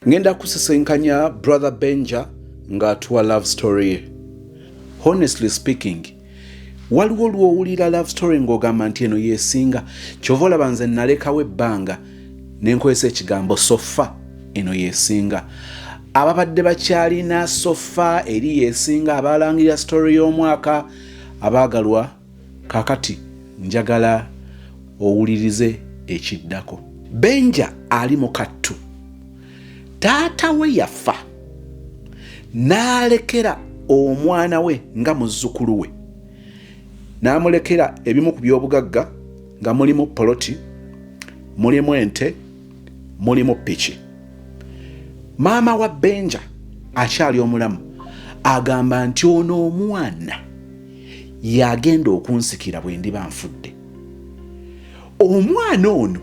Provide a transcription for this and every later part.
ngenda kusisenkanya brother Benja ng'atuwa love story. Honestly speaking, waliwo lw'owulira love story ng'ogamba nti eno yeesinga, kyova olaba nze nalekawo ebbanga ne nkozesa ekigambo sofa, eno yeesinga. Ababadde bakyalina sofa eri yeesinga, abalangirira story y'omwaka, abaagalwa, kakati njagala owulirize ekiddako. Benja ali mu kattu. Taata we yafa, n'alekera omwana we nga muzzukulu we. N'amulekera ebimu ku by'obugagga nga mulimu poloti, mulimu ente, mulimu piki. Maama wa Benja akyali omulamu agamba nti ono omwana yagenda okunsikira bwe ndiba nfudde. Omwana ono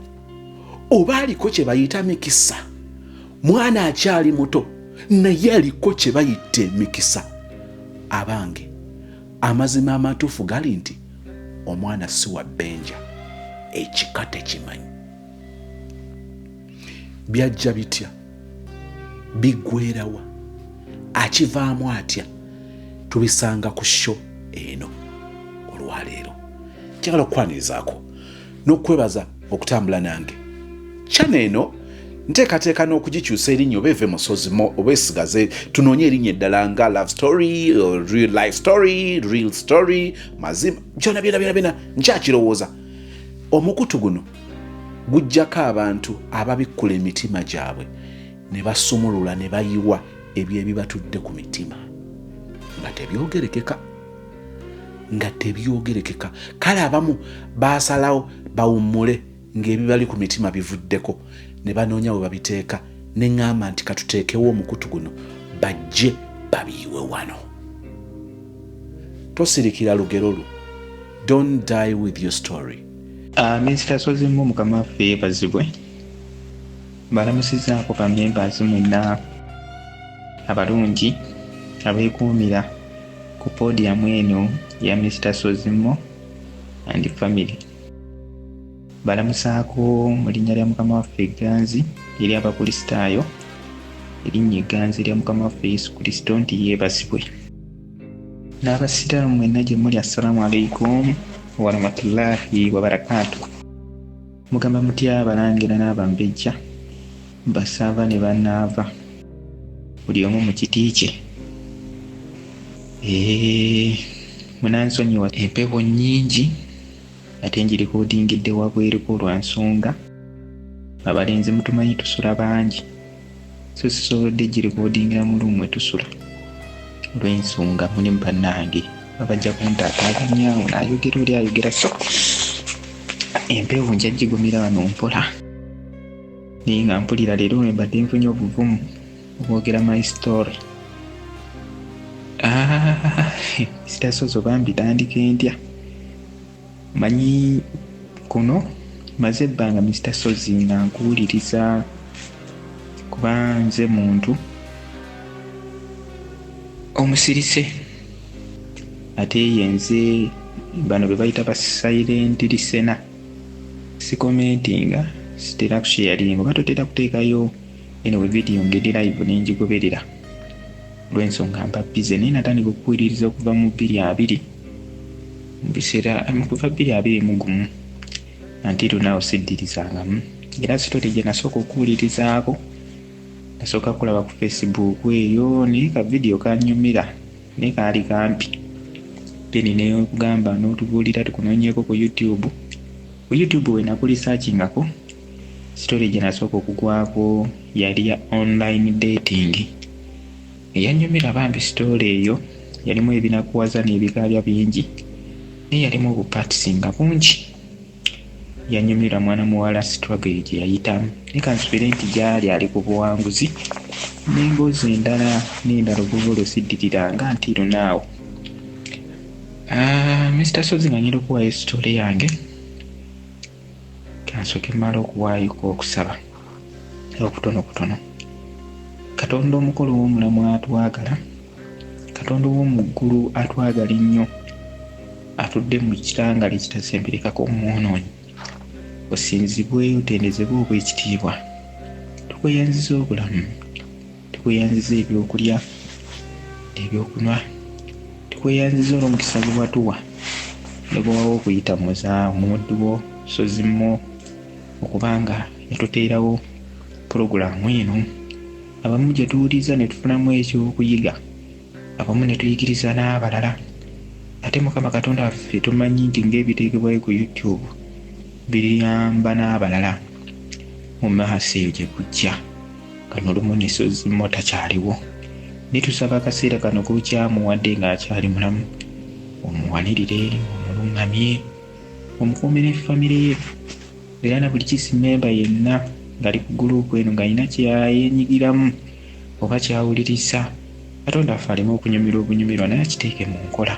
oba aliko kye bayita mikisa, mwana akyali muto naye aliko kye bayita emikisa. Abange, amazima amatuufu gali nti omwana si wa Benja, ekika tekimanyi. Byajja bitya? Biggweerawa? Akivaamu atya? Tubisanga ku show eno olwaleero. Njagala okwanirizaako n'okwebaza okutambula nange. Channel eno nteekateeka n'okugikyusa erinnya oba eve musozi oba esigaze tunoonye erinnya eddala nga love story, real life story, real story, mazima, byonna byonna nkyakirowooza. Omukutu guno gujjako abantu ababikkula emitima gyabwe ne basumulula ne bayiwa ebyo ebibatudde ku mitima nga tebyogerekeka. Kale abamu baasalawo bawummule ng'ebibali ku mitima bivuddeko ne banoonya we babiteeka. Ne ŋŋamba nti katuteekewo omukutu guno bajje babiyiwe wano. Tosirikira lugero lwo. Don't die with your story. Minisita Sozimu mukama waffe yeebazibwe. Balamusizaako bamembazi mwenna abalungi abeekuumira ku podium eno ya Mr. Sozimu and family. Balamusaako mu linnya lya mukama waffe Egganzi eri abakristaayo, erinnya Egganzi lya mukama waffe Yesu Kristo nti yeebazibwe. N'abasiraamu mwenna gye muli, assalamu alaikum wa rahmatullahi wa barakatuh. Mugamba mutya abalangira n'abambejja, basaava ne bannaava, buli omu mu kiti kye. Munansonyiwa empewo nnyingi ate njirikodingidde wabweruko lwa nsonga abalenzi mutumanyi tusula bangi, so sisobodde girikodingira mu lumu tusula olw'ensonga mulimu bannange babajja kuntaataaganya ono ayogera oli ayogera, so empewo njagigumira wano mpola naye nga mpulira leero mbadde nfunye obuvumu obwogera my story. Sitasozo bambi tandika entya manyi kuno maze ebbanga Mr. Sozi nga nkuwuliriza kuba nze muntu omusirise ate yenze bano be bayita ba silent listener, si commentinga, sitera kusharinga oba totera kuteekayo eno video ngeri live nenjigoberera lw'ensonga mba bize naye natandika okuwuliriza okuva mu 2020 mubiseera kuva 2021 anti tunaawo siddirizangamu. Era sitole gye nasooka okuwulirizaako, nasooka kulaba ku Facebook eyo naye ka video kanyumira naye kaali kampi. Peni ne kugamba n'otubuulira tukunoonyeeko ku YouTube. Ku YouTube we nakulisaakingako sitole gye nasooka okugwako yali ya online dating. Eyanyumira bambi sitole eyo yalimu ebinakuwaza n'ebikaalya bingi naye yalimu obupatisinga bungi. Yanyumira mwana muwala struggle gye yayitamu ne kansubire nti gyali ali ku buwanguzi n'emboozi endala n'endala obuvulo siddiriranga nti lunaawo. Mr. Sozi nga nyina okuwaayo sitole yange kansooke mmala okuwaayoko okusaba okutonokutono. Katonda omukolo w'omulamu atwagala, Katonda w'omu ggulu atwagala ennyo, atudde mu kitangali kitasemberekako omwonoonyi. Osinzibwe, otendezebwe obw'ekitiibwa. Tukweyanziza obulamu, tukweyanziza ebyokulya ebyokunywa, tukweyanziza olw'omukisa gwe watuwa ne gwewawo okuyita muza omuddu wo Sozimo okubanga yatuteerawo pulogulaamu eno. Abamu gye tuwuliza ne tufunamu ekyokuyiga, abamu ne tuyigiriza n'abalala. Ate Mukama Katonda waffe tumanyi nti ng'ebiteekebwayo ku YouTube biriyamba n'abalala mu maaso eyo gye kujja. Kano olumu ne Sozimo takyaliwo, ne tusaba akaseera kano k'okyamuwadde ng'akyali mulamu omuwanirire, omulungamye, omukuumire famire ye, era na buli kisimemba yenna ngali ku guruupu eno ng'alina kyayenyigiramu oba kyawuliriza. Katonda waffe aleme okunyumirwa obunyumirwa naye akiteeke mu nkola.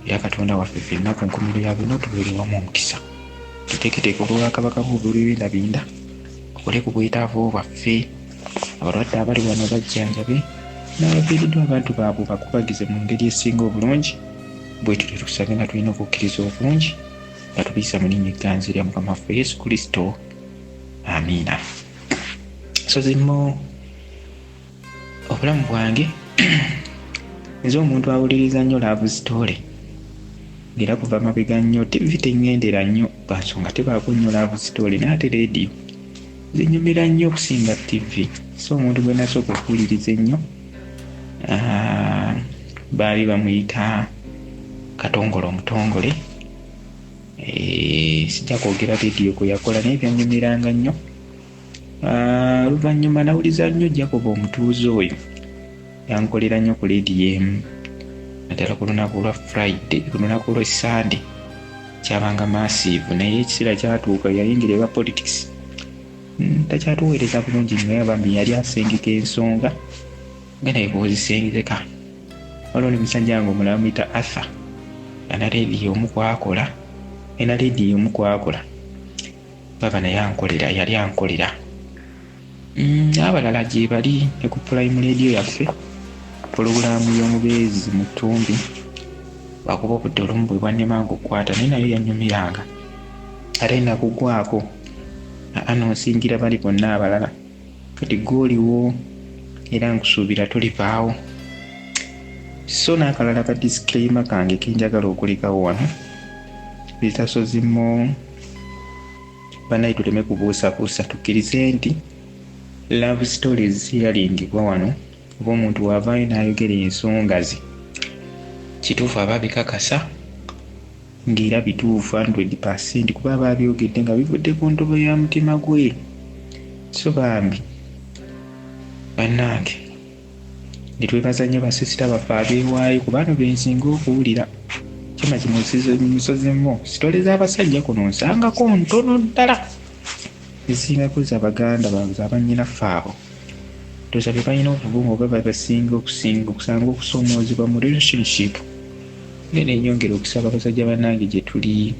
Era Katonda waffe ffenna ku nkomerero ya byonna otubeerewamu omukisa. Tuteeketeeke olw'Obwakabaka bwe obw'ebindabinda, okole ku bwetaavu bwaffe, abalwadde abali wano bajjanjabe, n'abafiiriddwa abantu baabwe bakubagize mu ngeri esinga obulungi. Bwe tutyo tukusabe nga tulina okukkiriza obulungi nga tubiyisa mu linnya egganzi lya Mukama waffe Yesu Kristo. Amiina. Sozimo obulamu bwange nze omuntu awuliriza nnyo love story, ngera kuva mabega nnyo TV teŋŋendera nnyo lwansonga tebaako nnyo love story, n'ate leediyo zinyumira nnyo okusinga TV. So omuntu gwe nasooka okuwuliriza ennyo baali bamuyita Katongole omutongole. Sijja kwogera leediyo kwe yakola naye byanyumiranga nnyo. Oluvannyuma nawuliza nnyo Jacob omutuuze oyo, yankolera nnyo ku leediyo emu, naddala ku lunaku lwa Friday, ku lunaku lwa Sunday kyabanga massive, naye ekiseera kyatuuka yayingira eba politics. Takyatuweereza bulungi naye bambi yali asengeka ensonga nga naye bw'ozisengeka. Waliwo ne musajja wange omulala muyita Arthur, ana leediyo omu kwakola, ena leediyo omu kwakola, baba naye ankolera, yali ankolera. Abalala gye bali ne ku Prime Radio yaffe, pulogulaamu y'omubeezi mu ttumbi, bakuba obudde olumu bwe bwannemanga okukwata, naye nayo yanyumiranga. Ate nakugwako n'osingira bali bonna abalala, kati gw'oliwo era nkusuubira tolivaawo. So n'akalala ka disclaimer kange kenjagala okulekawo wano, Mr. Sozimo banaye tuleme kubuusabuusa, tukkirize nti love stories ziyalingibwa wano, oba omuntu wavaayo n'ayogera ensonga ze kituufu aba bikakasa ng'era bituufu 100% kuba aba abyogedde nga bivudde ku ntobo ya mutima gwe. So bambi bannange netwebaza nnyo basisita baffe abeewaayo ku bano bensinga okuwulira. Kima Sozimo sitole z'abasajja kuno nsangako ntono ddala, ezisingako z'Abaganda abannyinaffe abo. Tosabye balina obuvumu oba babasinga okusanga okusoomoozebwa mu relationship. Nene nyongera okusaba abasajja bannange gye tuli,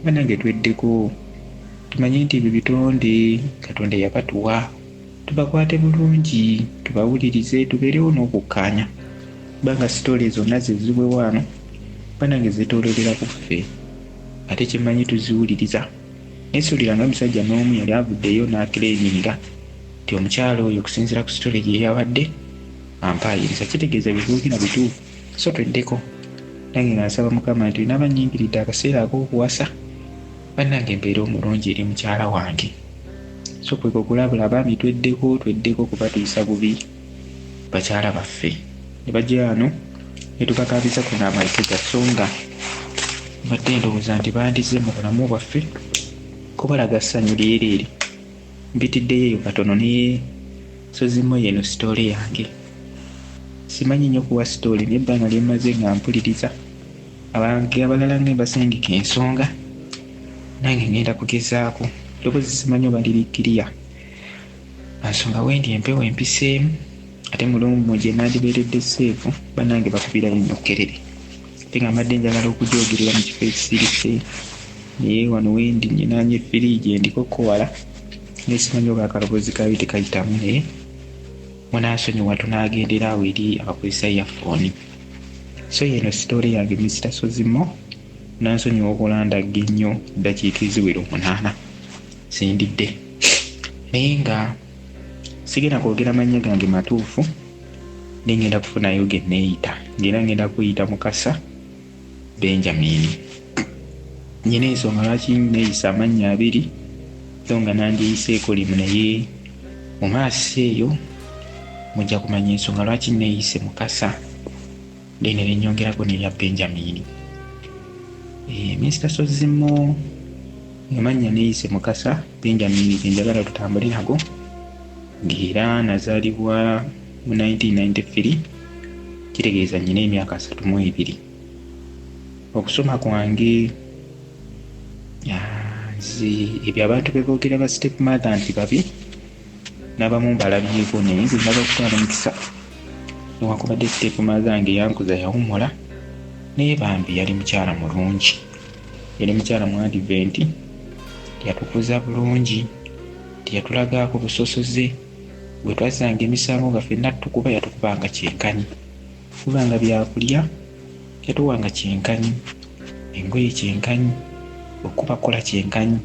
bannange tweddeko, tumanye nti ebyo bitonde Katonda yabatuwa, tubakwate bulungi, tubawulirize, tubeerewo n'okukkaanya. Kubanga sitoole zonna zezibwe wano bannange zetoololera ku ffe, ate kimanyi tuziwuliriza. Nesuulira nga musajja n'omu yali avuddeyo n'akireeninga nti omukyalo oyo okusinziira ku sitoole gye yawadde ampaayiriza, kitegeeza bibuukira bituufu. So tweddeko, nange nga nsaba Mukama nti nabannyingiridde akaseera ak'okuwasa bannange mbeera omulungi eri mukyala wange. So kwe kulabula abaami tweddeko kuba tuyisa bubi bakyala baffe. Ne bajja wano ne tubakaabiza ku n'amaike gasonga badde ndowooza nti bandize mu bulamu bwaffe kubalaga ssanyu lyereere. Mpitiddeyo eyo katono ne Sozimo yeno sitoole yange. Simanyi nnyo kuwa sitoole naye ebbanga lye mmaze nga mpuliriza abange abalala nga basengeka ensonga, nange ngenda kugezaako. Loboozi simanyi oba lirikkiriya nsonga wendi empewo empiseemu, ate mulungu gye nandibeeredde seefu bannange bakubirayo nnyo kkerere. Ate nga mbadde njagala okujoogerera mu kifo ekisirise, naye wano wendi nyinaanye firiigi endiko kowala, nesimanyi oba akaloboozi kayo tekayitamu, naye munaasonyiwa tunaagendera awo eri abakozesa eyafooni. So yeno sitoole yange Mr. Sozimo, nansonyiwa okulandagga ennyo eddakiika eziwera 8 sindidde, naye nga sigenda kwogera mannya gange matuufu, nengenda kufunayo ge neeyita, ngera ngenda kuyita Mukasa Benjamin. Nyina ensonga lwaki neeyisa amannya abiri so nga nandiyiseeko limu, naye mu maaso eyo mujja kumanya ensonga lwaki neeyise Mukasa ne nyongerako n'erya Benjamin. Mr. Sozimo amannya neeyise Mukasa Benjamin genjagala tutambule nago, ng'era nazaalibwa mu 1993, kitegeeza nyina emyaka 32. Okusoma kwange ebyo abantu beboogera ba step mother nti babi n'abamu mbalabyeko, naye nze ndaga kutwala mukisa newankubadde step mother nge yankuza yawummula naye bambi yali mukyala mulungi, yali mukyala mu advent, yatukuza bulungi, teyatulagaako busosoze. Bwe twasanga emisango nga ffenna tukuba yatukubanga kyenkanyi, kubanga byakulya yatuwanga kyenkanyi, engoye kyenkanyi, okubakola kyenkanyi.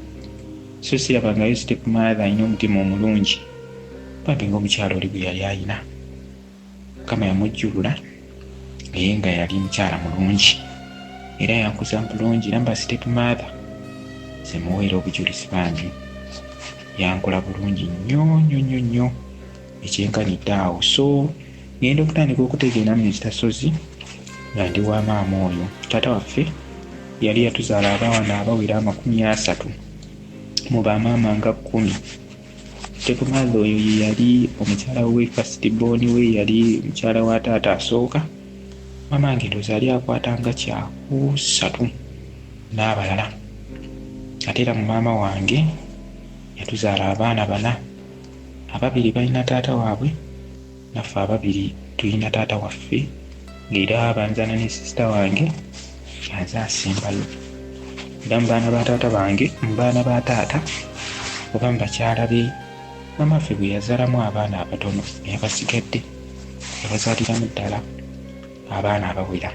So sirabangayo step mother alina omutima omulungi bambi ng'omukyala oli bwe yali ayina. Mukama yamujjulula naye nga yali mukyala mulungi era yankuza bulungi. Namba step mother semuweera obujulizi bambi, yankola bulungi nnyo ekyenkanidde awo. So ngenda okutandika okutegeera Mr. Sozi nga ndi wa maama oyo. Taata waffe yali yatuzaala abaana abawera 30 mu bamaama nga 10. Step mother oyo ye yali omukyala we first born we, yali mukyala wa taata asooka. Mama nge ndowooza yali akwatanga 3 n'abalala. Ate era mu maama wange yatuzaala abaana 4, 2 balina taata waabwe, naffe 2 tulina taata waffe, ng'era banzaana ne sisita wange yanze asembayo. Era mu baana ba taata bange, mu baana ba taata oba mu bakyala be, mama ffe bwe yazaalamu abaana abatono yabasigadde, yabazaaliramu ddala abaana abawera.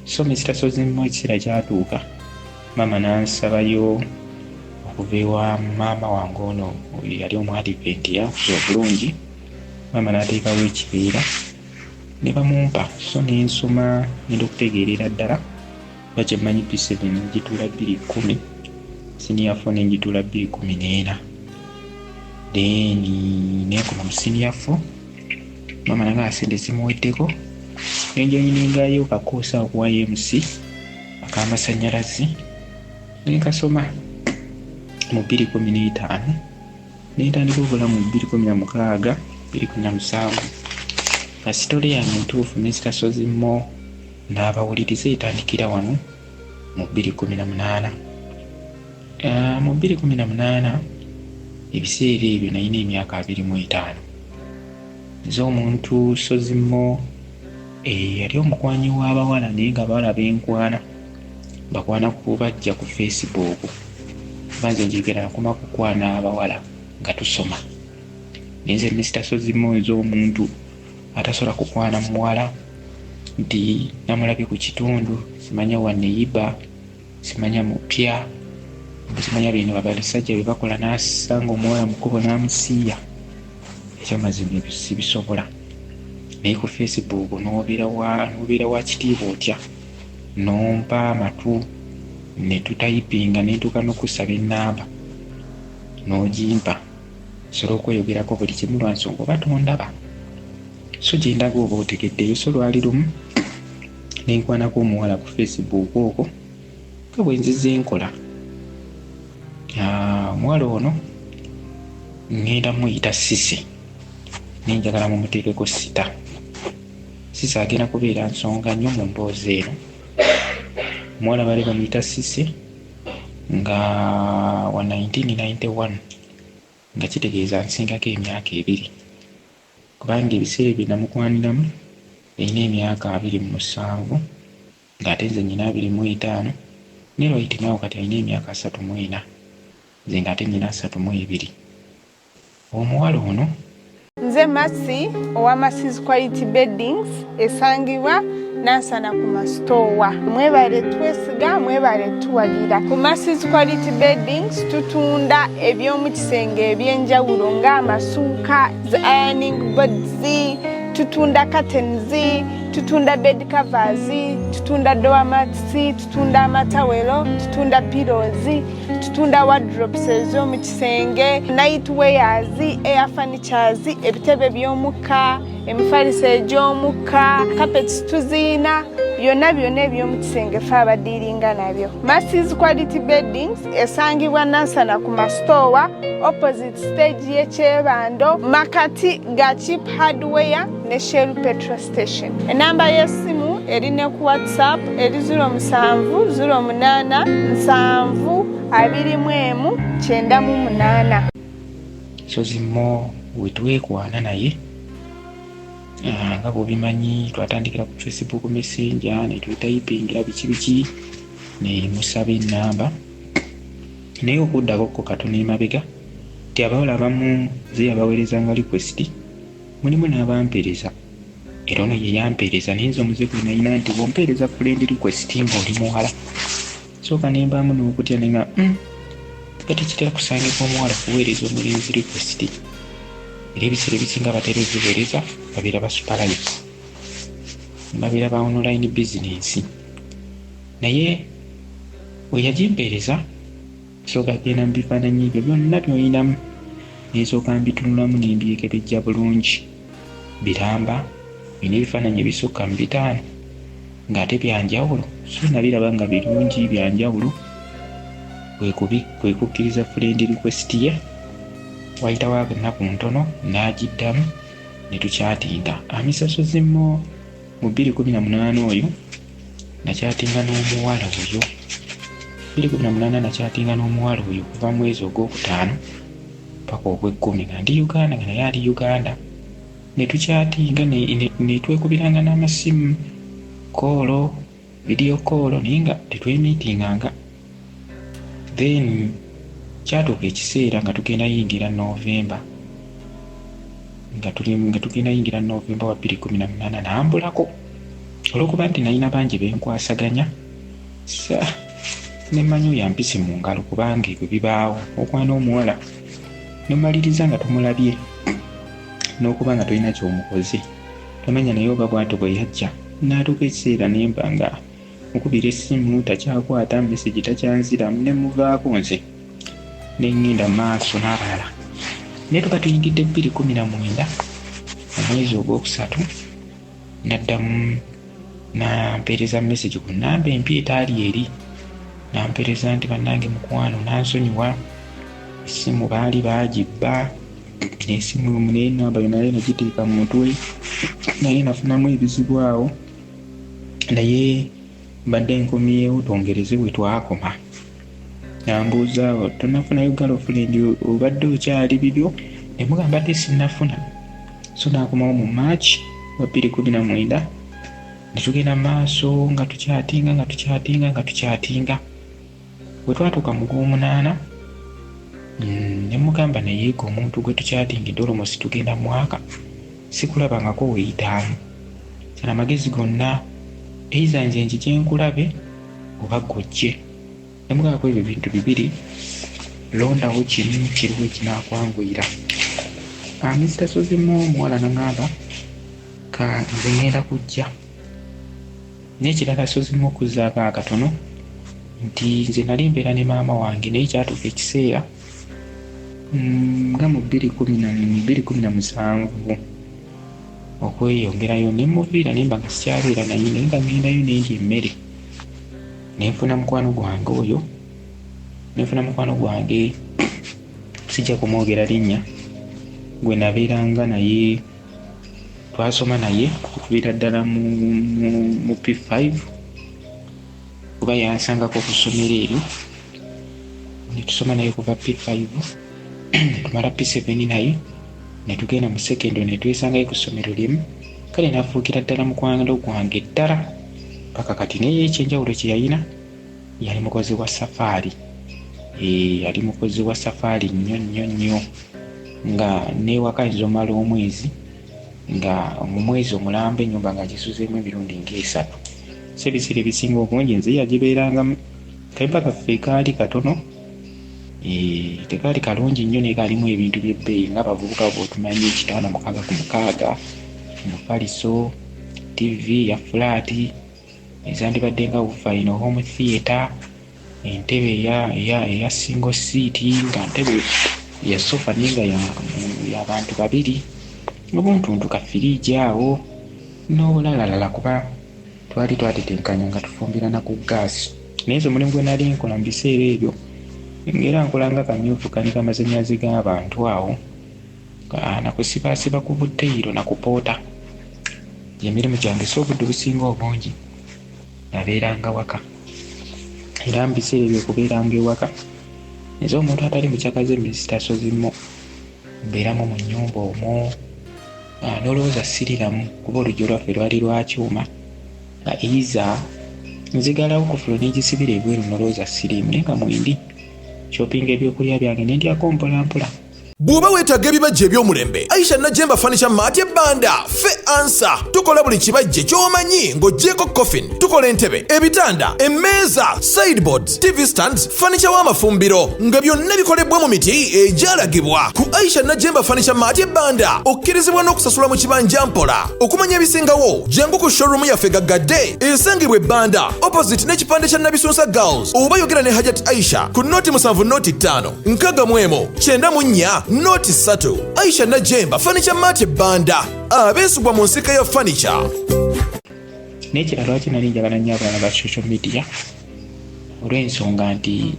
So Mr. Sozimo ekiseera kyatuuka, mama n'ansabayo okuva ewa maama wange ono yali omu advent yankuza obulungi. Mama n'ateekawo ekibiira ne bamumpa, so nensoma ngenda okutegeerera ddala bakyemanyi P7 ngituula 210, senior 4 ngituula 214, then nenkoma mu senior 4. Mama nange asente zimuweddeko, nenjoyiningayo kakoosa okuwa MC ak'amasannyalaze, nenkasoma mu 2015, nentandika obulamu mu 2016, 2017. Sitole yange entuufu Mr. Sozimo n'abawuliriza etandikira wano mu 2018. Mu 2018 ebiseera ebyo nalina emyaka 25. Nze omuntu Sozimo yali omukwanyi w'abawala, naye nga bawala benkwana bakwana kubajja ku Facebook. Banze njigera nakoma kukwana abawala nga tusoma. Nze Mr. Sozimo ez'omuntu atasobola kukwana muwala nti namulabye ku kitundu, simanya waneyiba, simanya mupya, simanya bino abasajja bye bakola n'asanga omuwala mukubo n'amusiiya. Ekyo mazima ebyo sibisobola. Naye ku Facebook n'obeera wa kitiibwa otya, nompa amatu ne tutayipinga ne ntuuka n'okusaba ennamba n'ogimpa, sobola okweyogerako buli kimu lwa nsonga oba tondaba. So gyendaga oba otegeddeyo. So lwali lumu nenkwanako omuwala ku Facebook okwo nga bwe nzize nkola. Omuwala ono ngenda muyita Cissy, nenjagala mumuteekeko sita. Cissy agenda kubeera nsonga nnyo mu mboozi eno. Omuwala bali bamuyita Cissy nga wa 1991, nga kitegeeza nsingako emyaka 2, kubanga ebiseera bye namukwaniramu erina emyaka 27 ng'ate nze nyina 25, ne Lwaiti naawe kati alina emyaka 34, nze ng'ate nyina 32. Omuwala ono nze Masi owa Masi's Quality Beddings esangibwa nansana ku masitoowa. Mwebale twesiga, mwebale tuwalira. Ku Masses Quality Beddings tutunda eby'omu kisenge ebyenjawulo ng'amasuuka, ironing boards, tutunda curtains, tutunda bed covers, tutunda door mats, tutunda amatawero, tutunda pillows, tutunda wardrobes ez'omu kisenge, night wears, air furnitures, ebitebe by'omukka, emifaliso egy'omukka, carpets tuziina, byonna eby'omu kisenge ffe abadiiringa nabyo. Masses Quality Beddings esangibwa Nansana ku masitoowa opposite stage y'ekyebando makati ga Cheap Hardware ne Shell Petrol Station. Enamba y'essimu eri ne ku WhatsApp eri 0708 Sozimo wetwekwana naye nga bwobimanyi twatandikira ku Facebook Messenger ne tutayipingira biki ne musaba enamba naye okuddako ko katono emabega ti abawala abamu ze yabaweerezanga request mulimu n'abampeereza era ono ye yampeereza naye nze omuze gwe nayina nti bwompeereza friend request ng'oli muwala sooka ne mbaamu n'okutya ne nga kati kitera kusangibwa omuwala kuweereza omulenzi request era ebiseera ebisinga batera oziweereza babeera basupalayizi babeera ba online business naye we yagimpeereza sooka genda mu bifaananyi ebyo byonna by'olinamu nesooka mbitunulamu nembyekebejja bulungi biramba bina ebifaananyi ebisukka mu 5 ng'ate byanjawulo so nabiraba nga birungi byanjawulo kwe kukkiriza friend request ye wayitawo ennaku ntono n'agiddamu ne tukyatinga amisasozimo mu 2018 oyo nakyatinga n'omuwala oyo 2018 nakyatinga n'omuwala oyo kuva mwezi ogwokutaano paka ogw'ekkumi nga ndi Uganda nga naye ali Uganda ne tukyatinga ne twekubiranga n'amasimu koolo video koolo naye nga tetwemiitinganga then kyatuuka ekiseera nga tugenda yingira November nga tugenda yingira November wa 2018 n'ambulako olw'okuba nti nalina bangi benkwasaganya sa nemanyi yampise mu ngalo kubanga ebyo bibaawo okwana omuwala nomaliriza nga tumulabye n'okuba nga tolina ky'omukozi tomanya naye oba bw'ato bwe yajja n'atuuka ekiseera nemba nga mukubira essimu takyakwata mesegi takyanziramu ne muvaako nze nengenda maaso n'abalala naye tuba tuyingidde 2019 omwezi ogwokusatu naddamu nampeereza mesegi ku nnamba empya etaali eri nampeereza nti bannange mukwano nansonyiwa essimu baali bagibba n'essimu naye namba yo naye nagiteeka mu mutwe naye nafunamu ebizibu awo naye mbadde nkomyewo twongereze bwe twakoma nambuuza tonafunayo girlfriend obadde okyali bibyo ne mugamba nti sinnafuna so naakomawo mu March wa 2019 ne tugenda maaso nga tukyatinga bwe twatuuka mu gw'omunaana ne mugamba naye gwe omuntu gwe tukyatingidde olomosi tugenda mwaka sikulabangako weeyitaamu sana amagezi gonna eiza nze nkikyenkulabe oba gojje ne mugambako ebyo bintu bibiri londawo kimu kiriwo ekinakwanguyira Mr. Sozimo omuwala nangamba ka nze ngenda kujja n'ekirala Sozimo okuzzaako akatono nti nze nali mbeera ne maama wange naye kyatuuka ekiseera nga mu 2017 okweyongerayo ne muviira nemba nga sikyabeera naye naye nga ngendayo nendya emmere nenfuna mukwano gwange sijja kumwogera linnya gwe nabeeranga naye twasoma naye okuviira ddala mu P5 kuba yansangako ku ssomero eryo netusoma naye kuva P5 tumala P7 naye netugenda mu secondary netwesangayo ku ssomero limu kale nafuukira ddala mukwano gwange ddala paka kati naye ekyenjawulo kye yalina yali mukozi wa safaari yali mukozi wa safaari nnyo nga newaka nzomala omwezi nga mu mwezi omulambo ennyumba nga gisuzeemu emirundi nga3. So ebiseera ebisinga obungi nze yagibeerangamu. Kayimba kaffe kaali katono, tekaali kalungi nnyo naye kaalimu ebintu by'ebbeeyi ng'abavubuka bw'otumanyi 5,600 omufaliso, TV ya fulaati ezandibadde nga woofer home theatre, entebe eya single seat nga ntebe ya sofa ninga y'abantu 2, obuntuntu ka firiigi awo n'obulalalala kuba twali twatetenkanya nga tufumbirana ku gaasi. Naye nze omulimu gwe nali nkola mu biseera ebyo ng'era nkola nga kamyufu kanika amasannyalaze g'abantu awo nakusibaasiba ku buteyiro nakupoota. Emirimu gyange so obudde obusinga obungi nabeeranga waka, era mu biseera ebyo okubeeranga ewaka nze omuntu atali mukyakaze misitaso zimmo mbeeramu mu nnyumba omwo n'olowooza siriramu kuba oluggi lwaffe lwali lwa kyuma nga iza nzigalawo kufulo n'egisibira ebweru n'olowooza siriimu naye nga mwindi shopping ebyokulya byange nendyako mpolampola. Bw'oba weetaaga ebibajje eby'omulembe, Aisha Najemba Furniture Mart ebbanda ffe ansa. Tukola buli kibajje ky'omanyi ng'oggyeko coffin. Tukola entebe, ebitanda, emmeeza, sideboards, TV stands, furniture w'amafumbiro nga byonna bikolebwa mu miti egyalagibwa. Ku Aisha Najemba Furniture Mart ebbanda okkirizibwa n'okusasula mu kibanja mpola. Okumanya ebisingawo jangu ku showroom yaffe gaggadde esangibwa ebbanda opposite n'ekipande kya Nabisunsa Girls, oba yogera ne Hajat Aisha ku noti 7 noti 5 nkagamuemo 94 noti 3. Aisha Najemba Furniture Mart ebbanda abeesibwa mu nsika ya furniture. N'ekirala lwaki nali njagala nnyo abaana ba social media olw'ensonga nti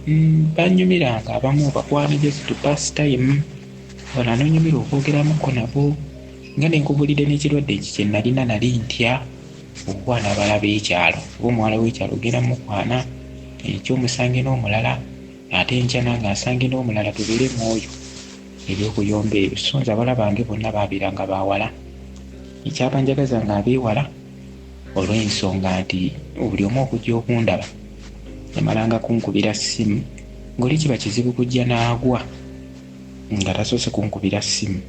banyumiranga abamu bakwana just to pass time, bano nonyumira okwogeramuko nabo nga nenkubulidde n'ekirwadde eki kye nalina nali ntya okwana abala b'ekyalo oba omuwala w'ekyalo ogenda mukwana ekyomusange n'omulala ate enkya nange asange n'omulala tubeere mwoyo ebyokuyomba ebyo. So nze abala bange bonna baabiranga bawala, ekyapa njagazanga abeewala olw'ensonga nti buli omu okujja okundaba yamalanga kunkubira ssimu ng'oli kiba kizibu kujja n'agwa nga tasoose kunkubira ssimu.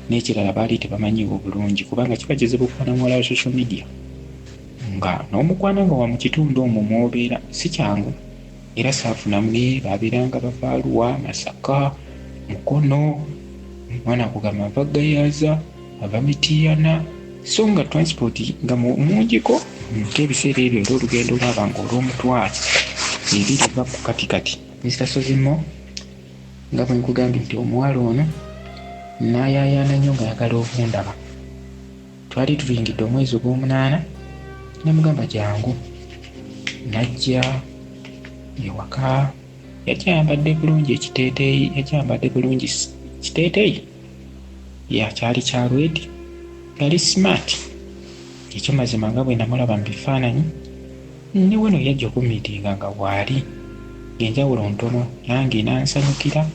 N'ekirala baali tebamanyiwo bulungi kubanga kiba kizibu okukwana muwala wa social media nga n'omukwana nga wa mu kitundu omwo mw'obeera si kyangu, era saafunamu naye baabeeranga bavaaluwa Masaka, Mukono, mwana kugamba ava Gayaza, ava Mitiyana, so nga transport nga mungiko nk'ebiseera ebyo olw'olugendo lwabanga olw'omutwalo ebiri va ku katikati. Mr. Sozimo nga bwe nkugambye nti omuwala ono n'ayaayaana nnyo nga yagala okundaba. Twali tulingidde omwezi ogw'omunaana namugamba jangu, najja ewaka yakyambadde bulungi ekiteeteeyi, yakyambadde bulungi kiteeteeyi yakyali kya lwedi yali smart. Ekyo mazima nga bwe namulaba mu bifaananyi ne weno yajja okumiitinga nga waali ng'enjawulo ntono nange nansanyukira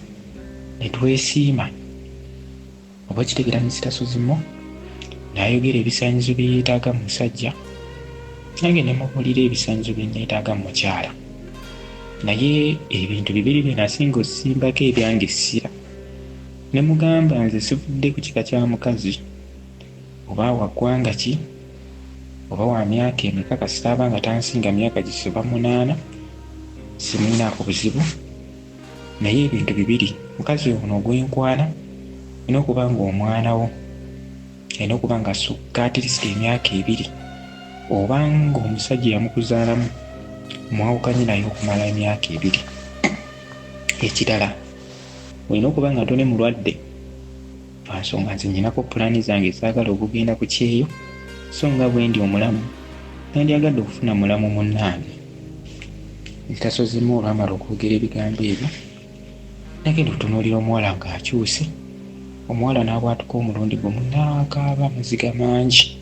ne twesiima. Oba kitegeera Mr. Sozimo n'ayogera ebisaanyizo bye yeetaaga mu musajja, nange ne mubulira ebisaanyizo bye neetaaga mu mukyala. Naye ebintu bibiri bye nasinga osimbako ebyange essira. Ne mugamba nze sivudde ku kika kya mukazi oba wa ggwanga ki oba wa myaka emeka kasita aba nga tansinga myaka gisooba 8 simulinaako buzibu. Naye ebintu bibiri, mukazi ono ogwenkwana alina okuba nga omwana wo alina okuba nga asukka at least emyaka 2 oba nga omusajja yamukuzaalamu mwawukanye naye okumala emyaka 2. Ekirala olina okuba nga tone mulwadde lwansonga nze nyinako pulaani zange ezaagala okugenda ku kyeyo, so nga bwe ndi omulamu nandyagadde okufuna mulamu munnange. Ntasozemu olwamala okwogera ebigambo ebyo nagenda okutunuulira omuwala ng'akyuse. Omuwala n'abwatuka omulundi gumu n'akaaba amaziga mangi.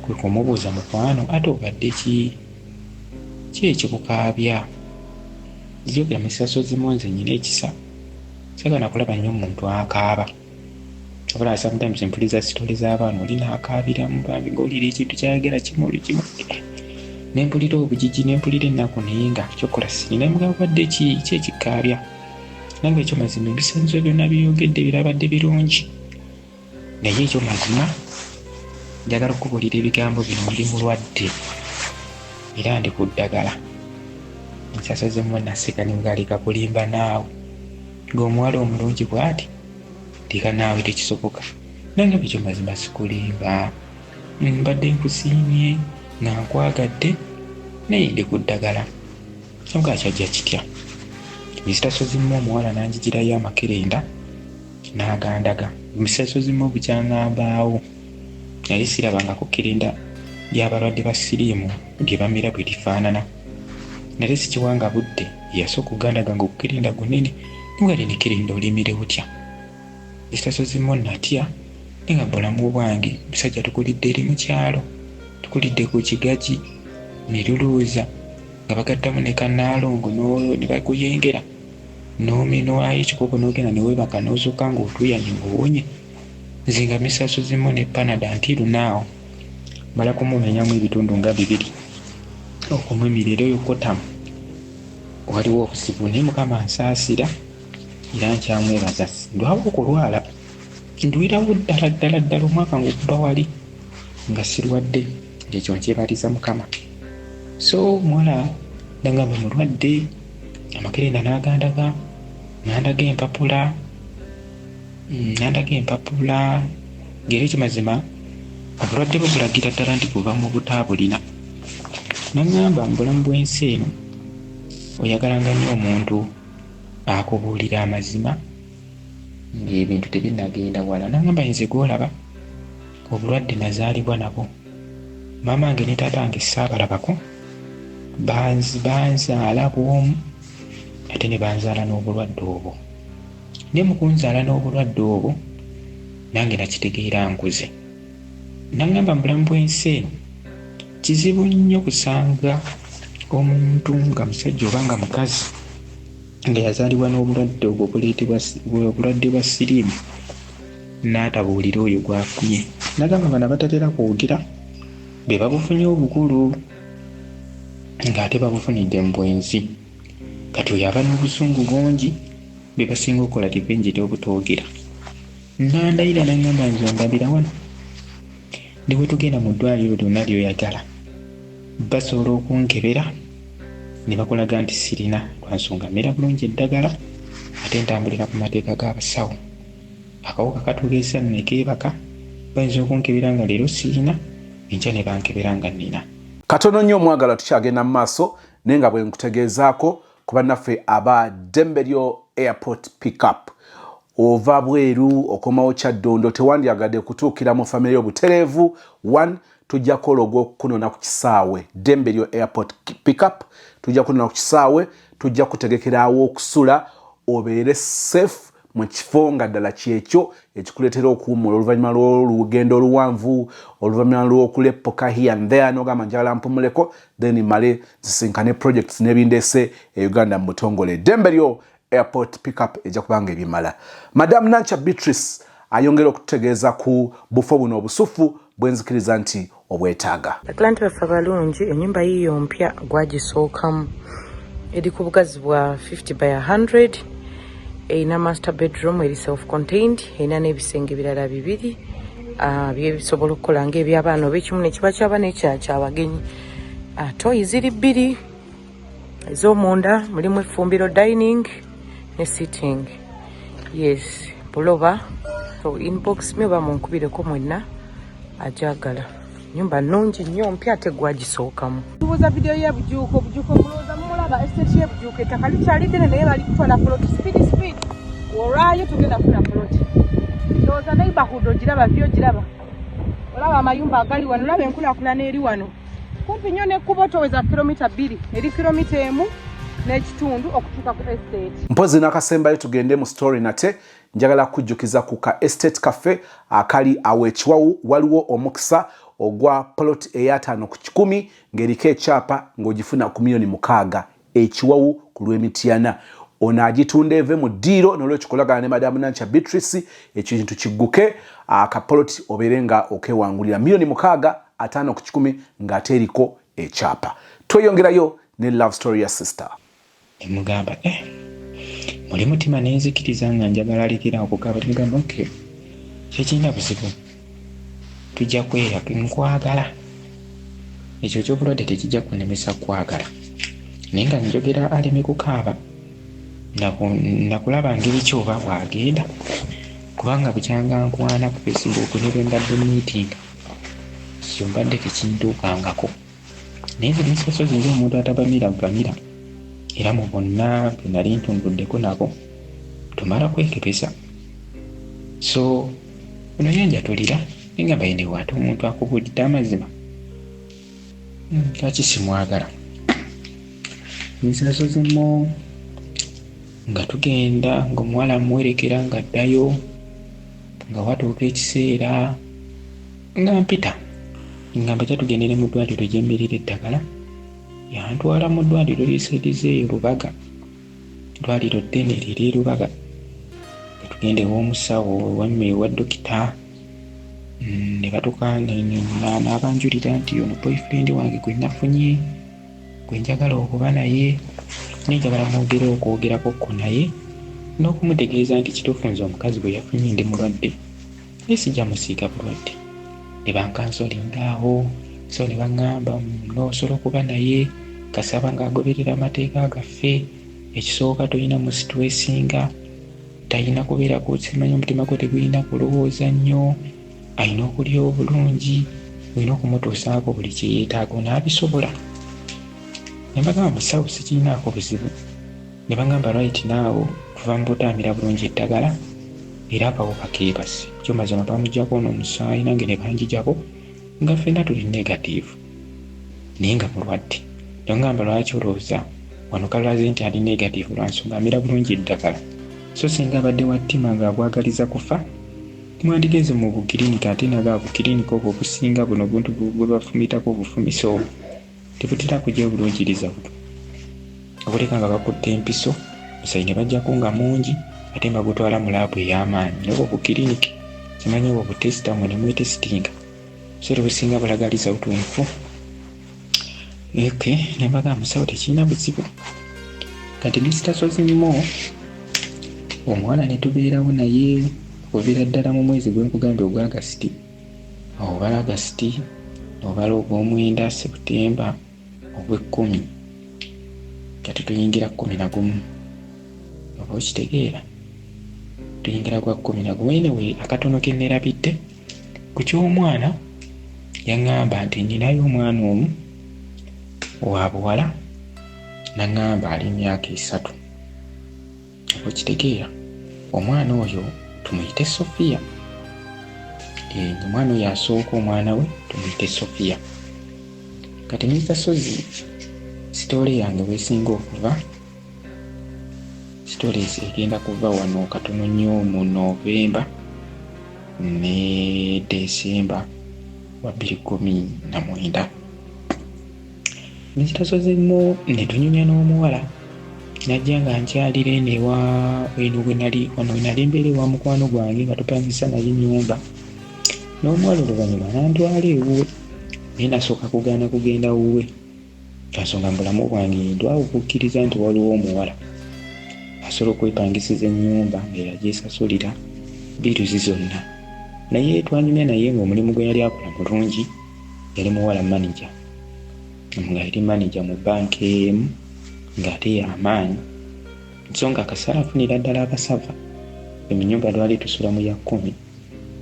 Kwe kumubuuza mukwano ate obadde ki ekikukaabya? Nziyogera Mr. Sozimo nze nyina ekisa sagala kulaba nnyo omuntu akaaba. Abula sometimes mpuliza sitoli z'abaana oli n'akaabiramu bambi ng'olira ekintu kyayagera kimu nempulira obujiji nempulira ennaku naye nga kyokola sirina mugabo badde ki ekikaabya. Nange ekyo mazima ebisaanyizo byonna byogedde birabadde birungi. naye ekyo mazima njagala okubuulira ebigambo bino ndi mulwadde era ndi ku ddagala. Nsasazeemu naseka nimgaleka kulimba naawe ng'omuwala omulungi bw'ati tika naawe tekisoboka. Nange bikyo mazima sikulimba, mbadde nkusiimye nga nkwagadde naye ndi ku ddagala. Songa kyajja kitya misitasozimu omuwala nanjigirayo amakerenda n'agandaga. Misitasozimu bukyaŋŋambaawo naye sirabangako kerenda ly'abalwadde ba siriimu lye bamira bwe lifaanana. Nate sikiwanga budde yasooka okugandaga ng'okukerenda gunene ngali ne kerenda olimire butya. Misitasozimu natya nga bulamu bwange musajja tukulidde eri mu kyalo, tukulidde ku kigaji ne luluuza nga bagaddamu ne kannaalongo ne bakuyengera n'ominwayo ekikopo n'ogenda ne weebaka n'ozuuka ng'otuyanye ng'owonye. Nze nga misitasozimu ne panada nti lunaawo mala kumumenyamu ebitundu nga 2 okumwemirira eyo kotamu. Waliwo obuzibu naye Mukama ansaasira era nkyamwebaza. Ndwawo okulwala nduwirawo ddala omwaka ng'okuba wali nga sirwadde, ekyo nkyebaliza Mukama. So muwala nagamba mulwadde, amakerenda n'agandaga, nandaga empapula ng'era ekimazima obulwadde bwe bulagira ddala nti buva mu butaabulina. Nagamba mu bulamu bw'ensi eno oyagalanga nnyo omuntu akubuulira amazima ng'ebintu tebinagenda wala. Nagamba nze gw'olaba obulwadde nazaalibwa nabo, maama wange ne taata wange saabalabako, banzaala bw'omu ate ne banzaala n'obulwadde obwo. Ne mu kunzaala n'obulwadde obwo nange nakitegeera nkuze. Nagamba mu bulamu bw'ensi eno kizibu nnyo kusanga omuntu nga musajja oba nga mukazi nga yazaalibwa n'obulwadde obwo obulwadde bwa siriimu n'atabuulira oyo gwafunye. Nagamba bano abatatera kwogera be babufunye obukulu ng'ate babufunidde mu bwenzi. Kati oyo aba n'obusungu bungi be basinga okukola divenjiti obutoogera. Nandayira nagamba nze ondabira wano ne bwe tugenda mu ddwaliro lyonna ly'oyagala basobola okunkebera ne bakulaga nti sirina lwansonga mmera bulungi eddagala ate ntambulira ku mateeka g'abasawo. Akawuka katuleesa nekeebaka bayinza okunkebera nga leero sirina, enkya ne bankebera nga nnina. Katono nnyo omwagala, tukyagenda mu maaso naye nga bwe nkutegeezaako ku bannaffe aba Dembelyo Airport Pickup. Ova bweru okomawo Kyaddondo tewandyagadde kutuukira mu famire y'obutereevu 1 tujja kukola ogw'okunona ku kisaawe. Dembelyo Airport Pickup tujja kunona ku kisaawe, tujja kutegekerawo okusula obeere safe mu kifo nga ddala kyekyo ekikuleetera okuwummula oluvannyuma lw'olugendo oluwanvu, oluvannyuma lw'okuleppoka here and there n'ogamba njagala mpumuleko then male zisinkane projects n'ebindeese e Uganda mu butongole. Dembelyo Airport Pickup ejja kubanga ebimala. Madam Nancha Beatrice ayongera okutegeeza ku bufo buno obusufu bwenzikiriza nti obwetaaga. Atlanta baffe balungi, ennyumba yiyo mpya gwagisookamu eri ku bugazi bwa 50 by 100, erina master bedroom eri self contained, erina n'ebisenge birala 2 byebisobola okukola ng'eby'abaana oba ekimu ne kiba ky'abaana ekirala ky'abagenyi. Toyi ziri 2 ez'omunda, mulimu effumbiro dining ne sitting. Yes, puloba. So inbox me oba munkubireko mwenna ajagala. Nyumba nnungi nnyo mpya ate gwagisookamu. Tubuuza video ya bujuuko mulooza mulaba estate y'ebujuuko ettaka likyali ddene naye bali kutwala plot speed. Olwayo tugenda kufuna plot. Ndowooza neighborhood ogiraba giraba. Olaba amayumba agali wano, olaba enkulaakulana eri wano. Kumpi nnyo n'ekkubo toweza kilomita 2 eri kilomita 1 n'ekitundu okutuuka ku estate. Mpozi n'akasembayo tugende mu story nate njagala kujjukiza ku ka estate cafe akali awekiwawu. Waliwo omukisa ogwa plot ey'ataano ku 10 ng'eriko ekyapa ng'ogifuna ku $6,000,000 ekiwawu ku lw'Emityana. Ono agitunda eve mu ddiiro n'olwekikolagana ne Madam Nancha Beatrice ekintu kigguke akapoloti obeere nga okewangulira $6,000,000 5 ku 10 ng'ate eriko ekyapa. Tweyongerayo ne love story ya sister. Emugamba muli mutima nenzikiriza nga njagala alekera okukaba. Ngamba okay, kyekirina buzibu tujja nkwagala ekyo kyobulwadde tekijja kunemesa kwagala naye nga njogera aleme kukaaba nakulaba ngeri kyoba bwagenda kubanga bukyanga nkwana ku Facebook ne bwe mbadde meeting kyo mbadde tekintuukangako naye nze n'ensaso zinze omuntu atabamira bamira era mu bonna bwe nali ntunduddeko nabo tumala kwekebeza so ono yanjatulira engamba yenewo ate omuntu akubuulidde amazima kaki simwagala ensaso zimu nga tugenda ng'omuwala muwerekera nga addayo nga watuuka ekiseera nga mpita ngamba kyatugendere mu ddwaliro gyemmerera eddagala yantwala mu ddwaliro lyesedizeeyo Lubaga ddwaliro ddene liri Lubaga tugende ew'omusawo wamme ewa dokita ne batuka n'abanjulira nti ono boyfriend wange gwe nafunye gwe njagala okuba naye nenjagala mwogere okwogerakokko naye n'okumutegeeza nti kituufu nze omukazi gwe yafunye ndi mulwadde naye sijja musiiga bulwadde ne bankansolingaawo so ne baŋŋamba noosobola okuba naye kasaba ng'agoberera amateeka gaffe ekisooka toyina mu situesinga talina kubeera kusimanyi omutima gwe tegulina kulowooza nnyo alina okulya obulungi olina okumutuusaako buli kyeyeetaaga n'abisobola ne bagamba musawo sikirinaako buzibu ne bagamba right naawo tuva mu butaamira bulungi eddagala era akawuka keebase kyo mazima bamugyako n'omusaayi nange ne banjijako nga ffenna tuli negative naye nga mulwadde nogamba lwaki olowooza wano kalwaze nti ali negative lwansonga amira bulungi eddagala so singa abadde wattima ng'abwagaliza kufa mwandigeze mu bukirinika ate naga bukirinika obwo obusinga buno buntu bwe bafumitako obufumisa obwo tebutera kujja obulungiriza buto obuleka nga bakutte empiso musayi ne bajjako nga mungi ate bagutwala mu laabu ey'amaanyi nobwo bukiriniki kimanyi obwo butesita mwe ne mwetesitinga so tebusinga bulagaliza butunfu ne mbaga musawo tekirina buzibu kati disitaso zimu omuwala ne tubeerawo naye okuviira ddala mu mwezi gwe nkugambye ogwa Agasiti obala Agasiti obala ogw'omwenda Seputemba ogw'ekkumi kati tuyingira 11 oba okitegeera tuyingira gwa 11 enewe akatono ke nerabidde ku ky'omwana yaŋŋamba nti ninayo omwana omu wa buwala naŋŋamba ali emyaka 3 oba okitegeera omwana oyo tumuyite Sofiya omwana oyo asooka omwana we tumuyite Sofiya kati n'ensasozi sitoole yange wesinga okuva sitoole egenda kuva wano katono nnyo mu Novemba ne Desemba wa 2019 n'ensasozi mu ne tunyumya n'omuwala najja nga nkyalira eno eno we nali mbeera ewa mukwano gwange nga tupangisa naye ennyumba n'omuwala oluvannyuma nantwala ewuwe naye nasooka kugaana kugenda wuwe kansonga mubulamu bwange ndwawo okukkiriza nti waliwo omuwala asobola okwepangisiza ennyumba ng'eyagyesasulira biruzi zonna naye twanyumya naye ng'omulimu gwe yali akola mulungi yali muwala manager nga yali manager mu banka emu ng'ate y'amaanyi nsonga akasaala afunira ddala abasava mu nnyumba lwali tusula mu ya 10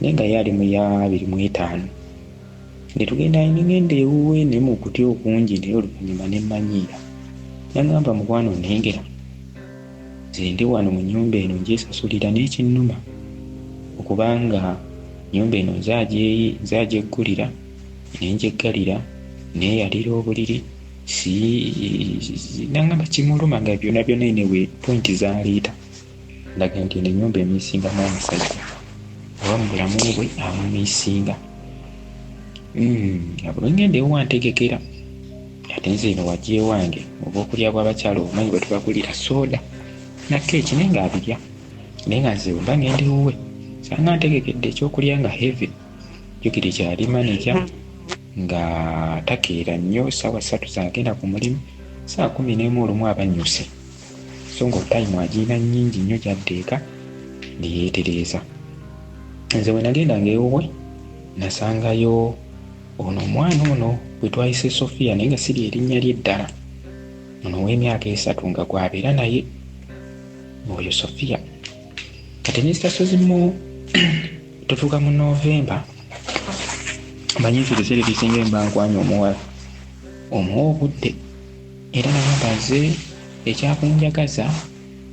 naye nga ye ali mu ya 25 ne tugenda ngenda ewuwe ne mu kutya okungi naye oluvannyuma ne mmanyiira naŋŋamba mukwano nnengera nze ndi wano mu nnyumba eno ngyesasulira n'ekinnuma okubanga nnyumba eno nzagyeggulira nenjeggalira neeyalira obuliri naŋŋamba kimuluma nga byonna byonna enewe pointi zaliita ndaga nti eno ennyumba emiisingamu omusajja oba mu bulamu bwe amumiisinga ngenda ewa ntegekera ate nze eno wajja ewange oba okulya bw'abakyala obumanyi bwe tubagulira sooda nakeeki naye nga abirya naye nga nze mba ngenda ewuwe sanga ntegekedde ekyokulya nga heavy jjukiri kyali manager nga takeera nnyo ssaawa 3 zagenda ku mulimu saa 11 olumu abanyuse so nga time agina nnyingi nnyo gyaddeeka neyeetereeza nze bwe nagendanga ewuwe nasangayo ono omwana ono bwe twayise Sofia naye nga siri erinnya lye ddala, ono ow'emyaka 3 nga gwabeera naye oyo Sofia. Kati Mr. Sozimu tutuuka mu Novemba, manyiizi ebiseera ebisinga mba nkwanya omuwala omuwa obudde era nagamba nze ekyakunjagaza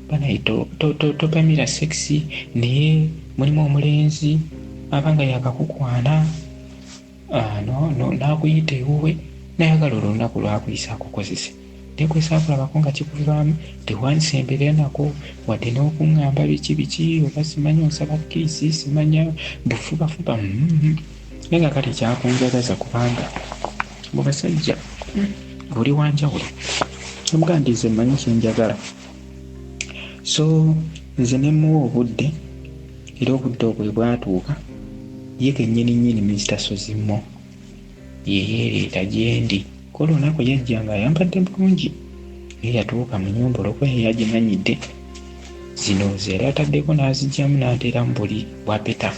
banaye topamira sexy naye mulimu omulenzi abanga yakakukwana nakuyita ewuwe nayagala olunaku lwakuyisa akukozese nekwesa akulabako nga kikuvaamu tewansemberera nako wadde n'okuŋŋamba biki oba simanya onsaba kiisi simanya bufubafuba naye nga kati kyakunjagaza kubanga mu basajja buli wanjawulo omugandize mmanyi kyenjagala. So nze nemuwa obudde era obudde obwe bwatuuka ye kennyini Mr. Sozimu yeyeereeta gyendi ko olunaku yajja nga ayambadde bulungi naye yatuuka mu nnyumba olwokuba yeyagimanyidde zino ze yali ataddeko n'azigyamu n'ateeramu buli bwapeta.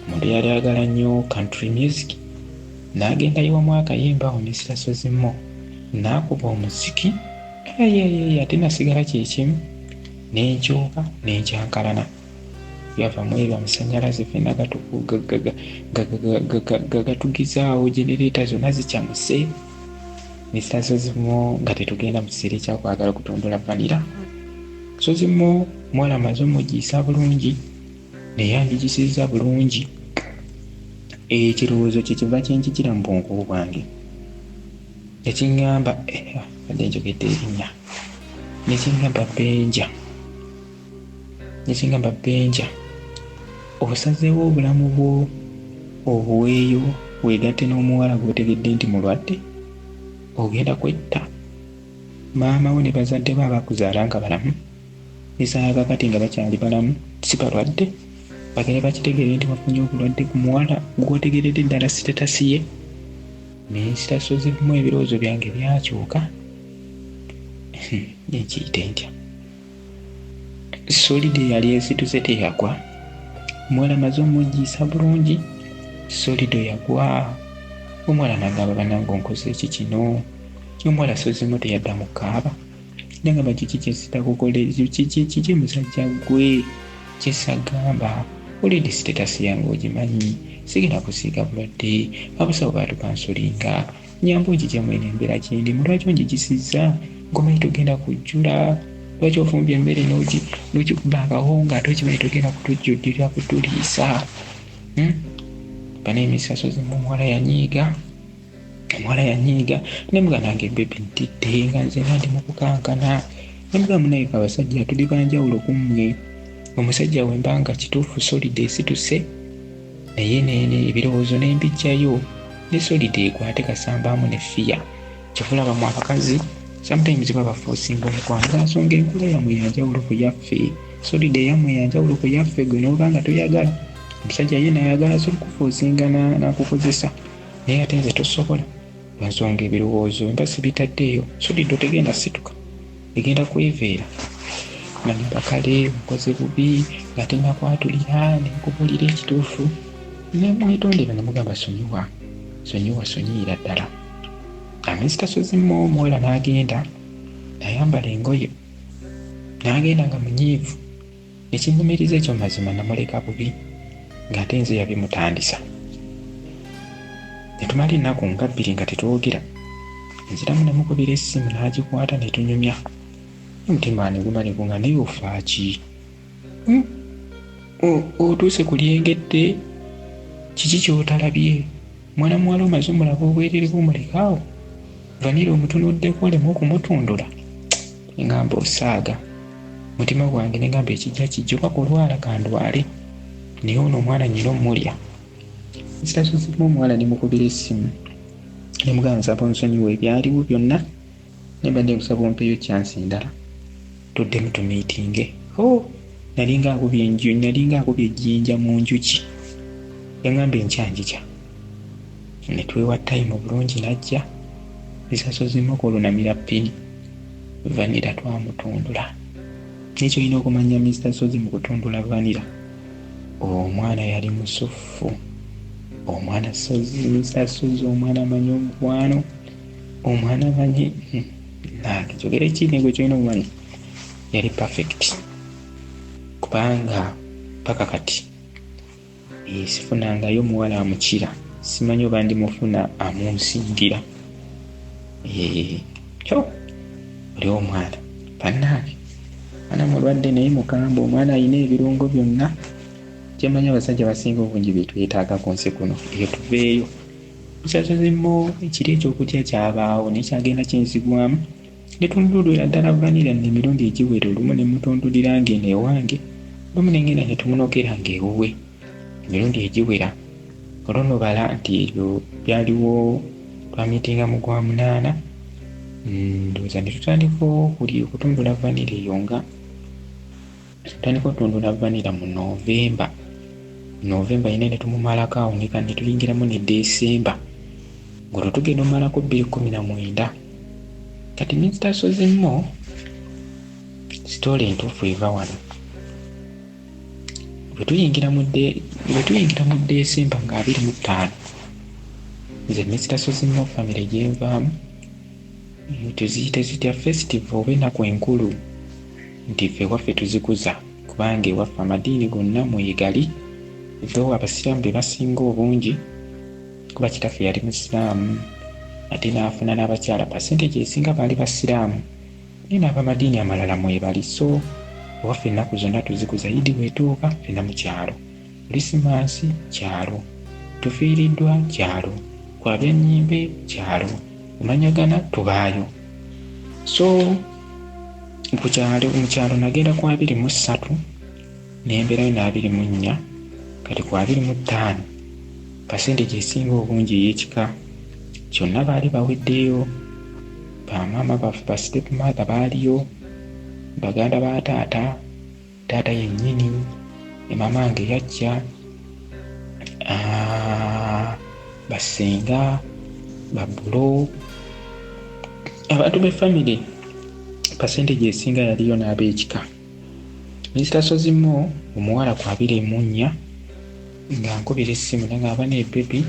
Omuntu yali ayagala nnyo country music n'agenda yiwamu akayimbawo Mr. Sozimu n'akuba omuziki ate nasigala kyekimu n'enkyuka n'enkyankalana byavamu ebyo amasanyalaze fenna gatugizaawo genereeta zonna zikyamuse. Mr. Sozimu nga tetugenda mu kiseera ekyakwagala kutundula vanira. Sozimu mwala amaze omugiisa bulungi naye andigisiza bulungi, ekirowoozo kye kiva kyenkikira mu bwonko bwange nekiŋŋamba adde njogedde erinnya nekiŋŋamba Benja obusazeewo obulamu bwo obuweeyo weegatte n'omuwala gw'otegedde nti mulwadde ogenda kwetta. Maama we ne bazadde be abakuzaala nga balamu nesaaga kati nga bakyali balamu si balwadde bagende bakitegeere nti bafunye obulwadde ku muwala gw'otegeredde ddala sitetasi ye. Mr. Sozimu ebirowoozo byange byakyuka nekiyite ntya solide yali esituse teyagwa, omuwala maze omugiisa bulungi solide yagwa. Omuwala nagamba banange onkoze eki kino, omuwala Sozimu teyadda mu kaaba nagamba kiki kyesitakukola kiki musajja gwe kyesagamba olidi sitetasi yange ogimanyi sigenda kusiiga bulwadde abasawo batukansulinga nyambo nkikyamwene embeera kyendi mulwaki onjigisiza ngomanyi togenda kujjula lwaki ofumbye emmere n'okikuba akawunga ate okimanyi togenda kutujjuddira kutuliisa. Banaye Mr. Sozimu omuwala yanyiiga nemuga nange bebi ntidde nga nze nga ndi mu kukankana nemuga munaye abasajja tuli banjawulo kummwe. Omusajja wembanga kituufu solide esituse naye ebirowoozo nembijjayo ne solide ekwate kasambaamu ne fiya kyefulabamu abakazi sometimes baba bafuusinga omukwano nsonga enkula yammwe yanjawulo ku yaffe. Solide yammwe yanjawulo ku yaffe gwe n'obanga toyagala omusajja ye nayagala so kufuusinga nakukozesa naye ate nze tosobola lwansonga ebirowoozo embasi bitaddeeyo. Solide otegenda situka egenda kweveera nagamba kale mukoze bubi nga tenakwatulira nenkubulira ekituufu nemwetondera nemugamba sonyiira ddala. Mr. Sozimu omuwala n'agenda nayambala engoye n'agenda nga munyiivu ekinnumiriza ekyo mazima namuleka bubi ng'ate nze yabimutandisa. Netumala ennaku nga 2 nga tetwogera nziramu namukubira essimu n'agikwata netunyumya omutima neguma negunga naye ofaaki otuuse ku lyengedde kiki kyotalabye mwana muwala omaze omulaba obwerere bwomulekaawo vanira omutunuddeko olemu okumutundula engamba osaaga mutima gwange negamba ekijja kijjoba kulwala kandwale naye ono omwana nyina omulya. Mr. Sozimu omuwala nemukubira essimu nemugamba nsaba onsonyiwa ebyaliwo byonna nemba ndekusaba ompeeyo kyansi ndala tuddemu tumiitinge. Nalinga akubye ejjinja mu njuki yangamba enkyanjikya netwewa time bulungi najja Mr. Sozimu kolunamira pini vanira twamutundula. Nekyo olina okumanya Mr. Sozimu kutundula vanira omwana yali musufu, omwana sozi, omwana amanyi omukwano, omwana amanyi nakijogera ekindi gwe kyolina omumanyi yali perfect. Kubanga paka kati sifunangayo omuwala amukira, simanyi oba ndimufuna amunsingira. Oli omwana bannange, mwana mulwadde naye mukamba, omwana alina ebirungo byonna. Kyemanya abasajja basinga obungi betwetaaga ku nsi kuno, eyo tuveeyo. Musasozimu ekiri ekyokutya kyabaawo nekyagenda kinzigwamu, netundulira ddala vanira emirundi egiwera, olumu ne mutundulira ng'eno ewange, olumu nengenda ne tumunokera ng'ewuwe emirundi egiwera. Olwo bala nti ebyo byaliwo twamitinga mu gwa 8, ndowooza ne tutandika okutundula vanira eyo nga tutandika okutundula vanira mu Novemba ine ne tumumalako awo ne tuyingiramu ne December, ng'olwo tugenda omalako 2019. Kati Mr. Sozimo sitole entuufu eva wano. Bwe tuyingira mu December nga 25, nze Mr. Sozimo family gyenvaamu tuziyita zitya festival oba ennaku enkulu, nti ffe waffe tuzikuza, kubanga ewaffe amadiini gonna mwegali. Though abasiraamu be basinga obungi, kuba kitaffe yali musiraamu ate n'afuna n'abakyala percentage esinga baali basiraamu, naye n'abamadiini amalala mwebali. So ewaffe ennaku zonna tuzikuza. Idi bw'etuuka ffenna mu kyalo, Krisimansi kyalo, tufiiriddwa kyalo, kwabya nnyimbe kyalo, omanyagana tubaayo. So mu kyalo nagenda ku 23 n'embeerayo na 24, kati ku 25 percentage esinga obungi ey'ekika kyonna baali baweddeyo. Bamaama baffe ba step mother baaliyo, baganda ba taata yennyini, ne mama nge yajja, basenga, babulo, abantu be family percentage esinga yaliyo n'ab'ekika. Mr. Sozimo omuwala ku 24 nga nkubira essimu nangamba ne baby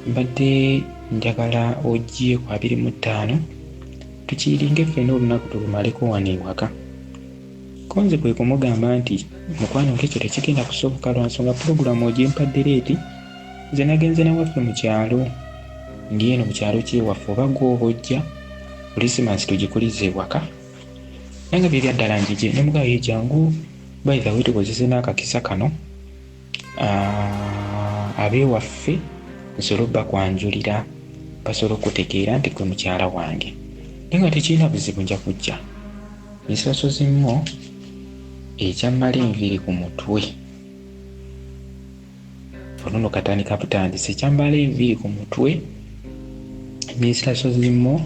mbadde njagala ojje ku 25 tukiringe ffenna olunaku tulumaleko wano ewaka. Konze kwe kumugamba nti mukwano ng'ekyo tekigenda kusoboka lwa nsonga pulogulamu ogimpadde leeti. Nze nagenze nawaffe mu kyalo, ndi eno mu kyalo kyewaffe, oba gw'obojja Krisimansi tugikulize ewaka. Nanga bye ddala njije ne mugayo jangu by the way tukozese n'akakisa kano ab'ewaffe nsobola bakwanjulira, basobola okutegeera nti gwe mukyala wange, naye nga tekirina buzibu nja kujja. Mr. Sozimo ekyammala enviiri ku mutwe, onono katandika butandise, ekyammala enviiri ku mutwe. Mr. Sozimo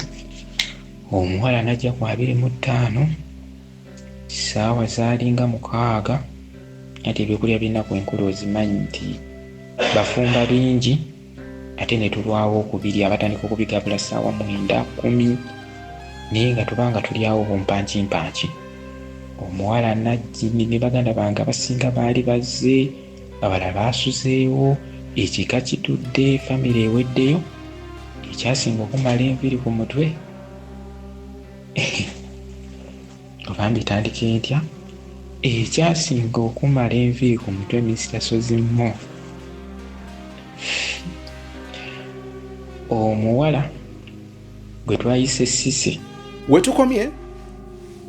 omuwala najja ku 25 saawa zaalinga 6, ate ebyokulya by'ennaku enkulu ozimanyi nti bafumba bingi, ate ne tulwawo okubirya, abatandika okubigabula saawa 9, 10, naye nga tubanga tulyawo bumpanki. Omuwala najji ne baganda bange abasinga baali bazze, abalala baasuzeewo, ekika kitudde, famire eweddeyo. Ekyasinga okumala enviiri ku mutwe oba mbitandike ntya? Ekyasinga okumala enviiri ku mutwe Mr. Sozimo, omuwala gwe twayise Cissy. Wetukomye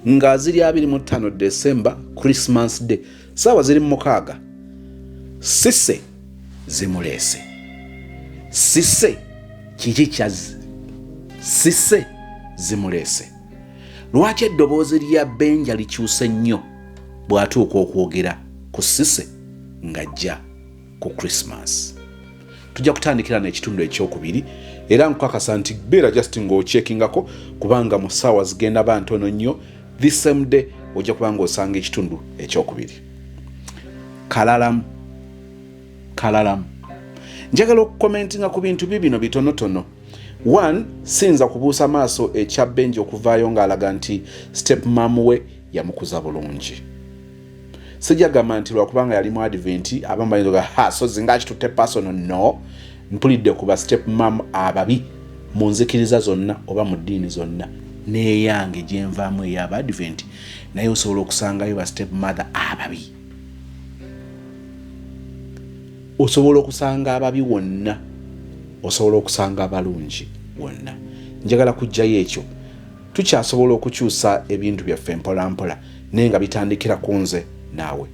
nga ziri 25 December Christmas Day, saawa ziri 6, Cissy zimuleese. Cissy kiki kyazi? Cissy zimuleese. Lwaki eddoboozi lya Benja likyuse nnyo bw'atuuka okwogera ku Cissy ng'ajja ku Christmas? Tujja kutandikira n'ekitundu ekyokubiri, era nkukakasa nti beera just ng'okyekingako, kubanga mu ssaawa zigenda ba ntono nnyo. This same day ojja kubanga osanga ekitundu ekyokubiri. Kalalamu. Njagala okukomentinga ku bintu bibino bitonotono. 1, sinza kubuusa maaso ekya Benja okuvaayo ng'alaga nti step mom we yamukuza bulungi. sijagamba nti lwakubanga yali mu advent abamu bayinza ha so zingaki tutte personal no mpulidde ku ba step mom ababi mu nzikiriza zonna oba mu ddiini zonna neyange gyenvaamu ey'aba advent naye osobola okusangayo ba step mother ababi osobola okusanga ababi wonna osobola okusanga abalungi wonna njagala kujjayo ekyo tukyasobola okukyusa ebintu byaffe mpolampola naye nga bitandikira ku nze naawe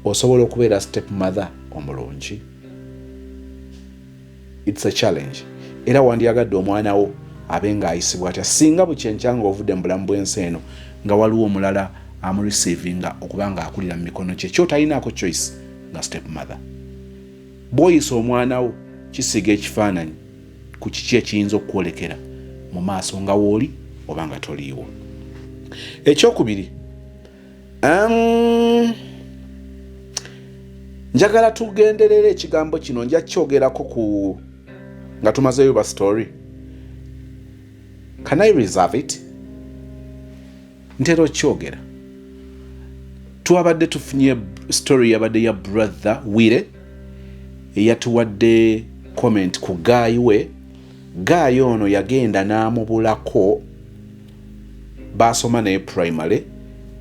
osobola okubeera step mother omulungi. It's a challenge era wandyagadde omwana wo abe ng'ayisibwa atya singa bukyenkya ng'ovudde mu bulamu bw'ensi eno nga waliwo omulala amurecevinga okuba nga akulira mu mikono kye kyotalinaako choice nga step mother. Bw'oyisa omwana wo kisiga ekifaananyi ku kiki ekiyinza okukwolekera mu maaso nga wooli oba nga toliiwo. Ekyokubiri, njagala tugenderera ekigambo kino nja kyogerako ku nga tumazeyo ba story. Can I reserve it? Ntera okyogera. Twabadde tufunye story yabadde ya brother Wire eyatuwadde comment ku gaayi we. Gaayi ono yagenda n'amubulako basoma naye primary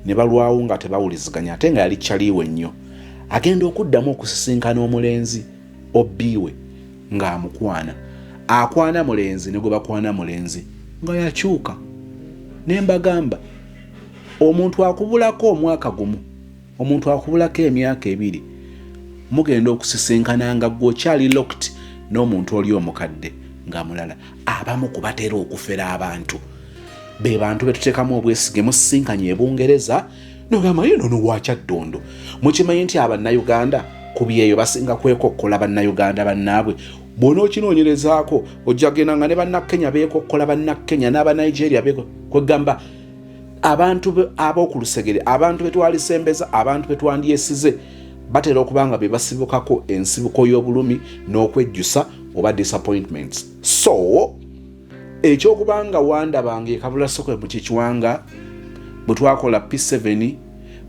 ne balwawo nga tebawuliziganya ate nga yali kyaliiwe nnyo. Agenda okuddamu okusisinkana omulenzi obbiiwe ng'amukwana. Akwana mulenzi ne gwe bakwana mulenzi nga yakyuka. Ne mbagamba omuntu akubulako omwaka gumu, omuntu akubulako emyaka ebiri, mugenda okusisinkana nga gw'okyali locked n'omuntu oli omukadde nga mulala. Abamu kubatera okufera abantu. Be bantu betuteekamu obwesige musisinkanye e Bungereza n'ogamba ye nono wakyaddondo. Mukimanyi nti Abannayuganda ku byeyo basinga kwekokkola Bannayuganda bannaabwe. Bw'onookinoonyerezaako ojja kugenda nga ne Bannakenya beekokkola Bannakenya n'Abanigeria kwegamba abantu ab'oku lusegere, abantu betwalisembeza, abantu betwandyesize batera okuba nga be basibukako ensibuko y'obulumi n'okwejjusa oba disappointments. So ekyokubanga wandabanga ekabulasoko mu kikiwanga bwe twakola P7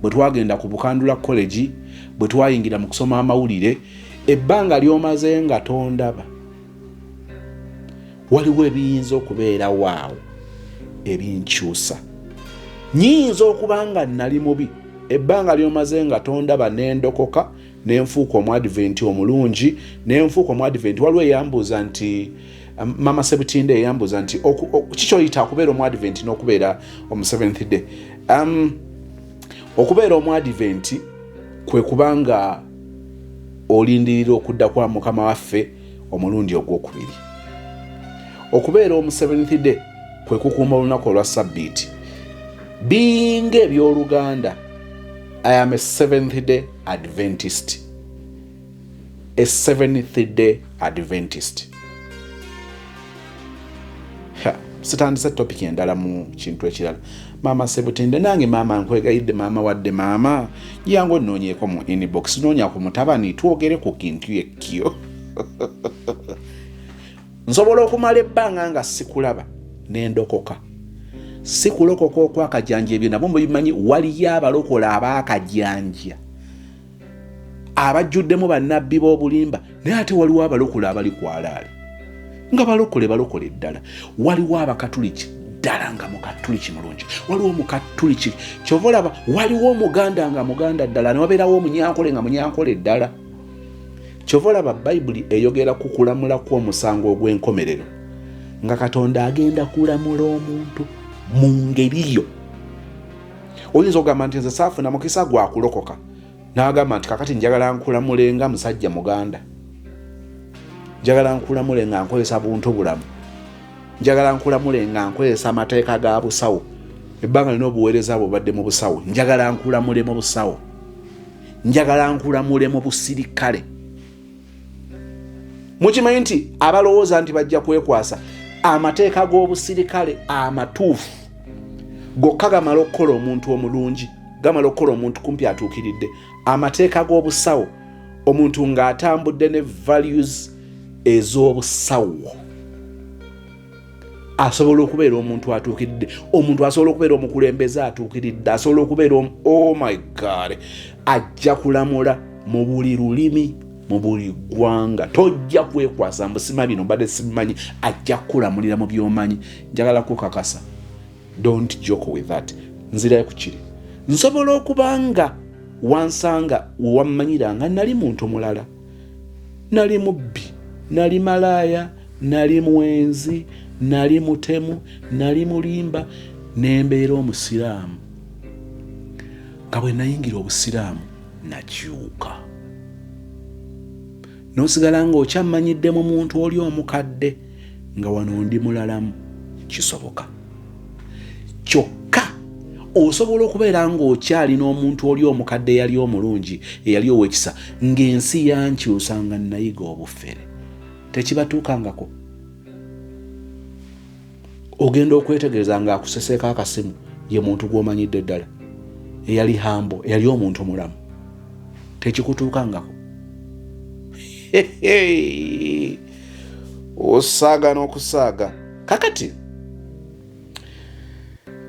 bwe twagenda ku Bukandula College bwe twayingira mu kusoma amawulire ebbanga lyomaze nga tondaba waliwo ebiyinza okubeera waawo ebinkyusa. Nyinza okubanga nali mubi ebbanga lyomaze nga tondaba n'endokoka n'enfuuka omu advent omulungi n'enfuuka omu advent. Waliwo eyambuuza nti Mama Sebutinde eyambuuza nti kikyoyita okubeera omu advent n'okubeera omu seventh day. Okubeera omu advent kwe kubanga olindirira okudda kwa Mukama waffe omulundi ogwokubiri. Okubeera omu seventh day kwe kukuuma olunaku olwa Sabbiiti. Binga ebyoluganda, I am a seventh day Adventist. A seventh day Adventist. Sitandise topic endala mu kintu ekirala. Mama Sebutinde nange mama nkwegayidde mama wadde mama yango nnoonyeeko mu inbox noonya ku mutabani twogere ku kintu ekyo. Nsobola okumala ebbanga nga sikulaba n'endokoka. Sikulokoka okwakajanja ebyo nabo mubimanyi waliyo abalokola abaakajanja abajjuddemu bannabbi b'obulimba naye ate waliwo abalokola abali kwalaali nga balokole ddala. Waliwo abakatuliki ddala nga mukatuliki mulungi, waliwo mukatuliki kyova olaba waliwo omuganda nga muganda ddala ne wabeerawo omunyankole nga munyankole ddala. Kyova olaba Bayibuli eyogera ku kulamula kw'omusango ogw'enkomerero nga Katonda agenda kulamula omuntu mu ngeri yo. Oyinza okugamba nti nze saafuna mukisa gwa kulokoka n'agamba nti kakati njagala nkulamule nga musajja muganda, njagala nkulamule nga nkozesa buntu bulamu, njagala nkulamule nga nkozesa amateeka ga busawo. Ebbanga lino obuweereza bw'obadde mu busawo, njagala nkulamule mu busawo, njagala nkulamule mu busirikale. Mukimanyi nti abalowooza nti bajja kwekwasa amateeka g'obusirikale amatuufu gokka gamala okukola omuntu omulungi, gamala okukola omuntu kumpi atuukiridde. Amateeka g'obusawo omuntu ng'atambudde ne values ez'obusawo asobola okubeera omuntu atuukiridde, omuntu asobola okubeera omukulembeze atuukiridde, asobola okubeera oh my god, ajja kulamula mu buli lulimi, mu buli ggwanga. Tojja kwekwasa mbusima bino mbadde sibimanyi, ajja kukulamulira mu by'omanyi. Njagala kukakasa, don't joke with that. Nzirayo ku kiri, nsobola okubanga wansanga wammanyira nga nali muntu mulala, nali mubbi, nali malaaya, nali mwenzi, nali mutemu, nali mulimba, nembeera omusiraamu. Nga bwe nayingira obusiraamu nakyuka, nosigala nga okyammanyidde mu muntu oli omukadde nga wano ndi mulalamu. Kisoboka kyokka osobola okubeera ng'okyali n'omuntu oli omukadde eyali omulungi, eyali ow'ekisa, ng'ensi yankyusa nga nayiga obufere. Tekibatuukangako? Ogenda okwetegereza ng'akuseseeko akasimu, ye muntu gw'omanyidde ddala, eyali hambo, eyali omuntu mulamu. Tekikutuukangako? Osaaga n'okusaaga. Kakati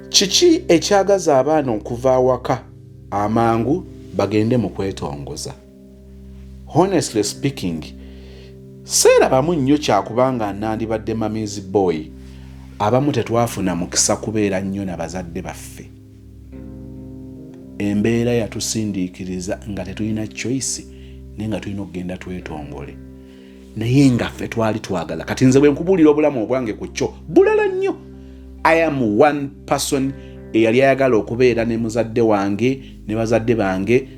kiki ekyagaza abaana okuva awaka amangu bagende mu kwetongoza? Honestly speaking, seerabamu nnyo kyakubanga nandibadde mamizi boy. Abamu tetwafuna mukisa kubeera nnyo n'abazadde baffe. Embeera yatusindiikiriza nga tetulina choice, naye nga tulina okugenda twetongole. Naye nga ffe twali twagala. Kati nze bwe nkubuulira obulamu obwange ku kyo bulala nnyo. I am one person eyali ayagala okubeera ne muzadde wange ne bazadde bange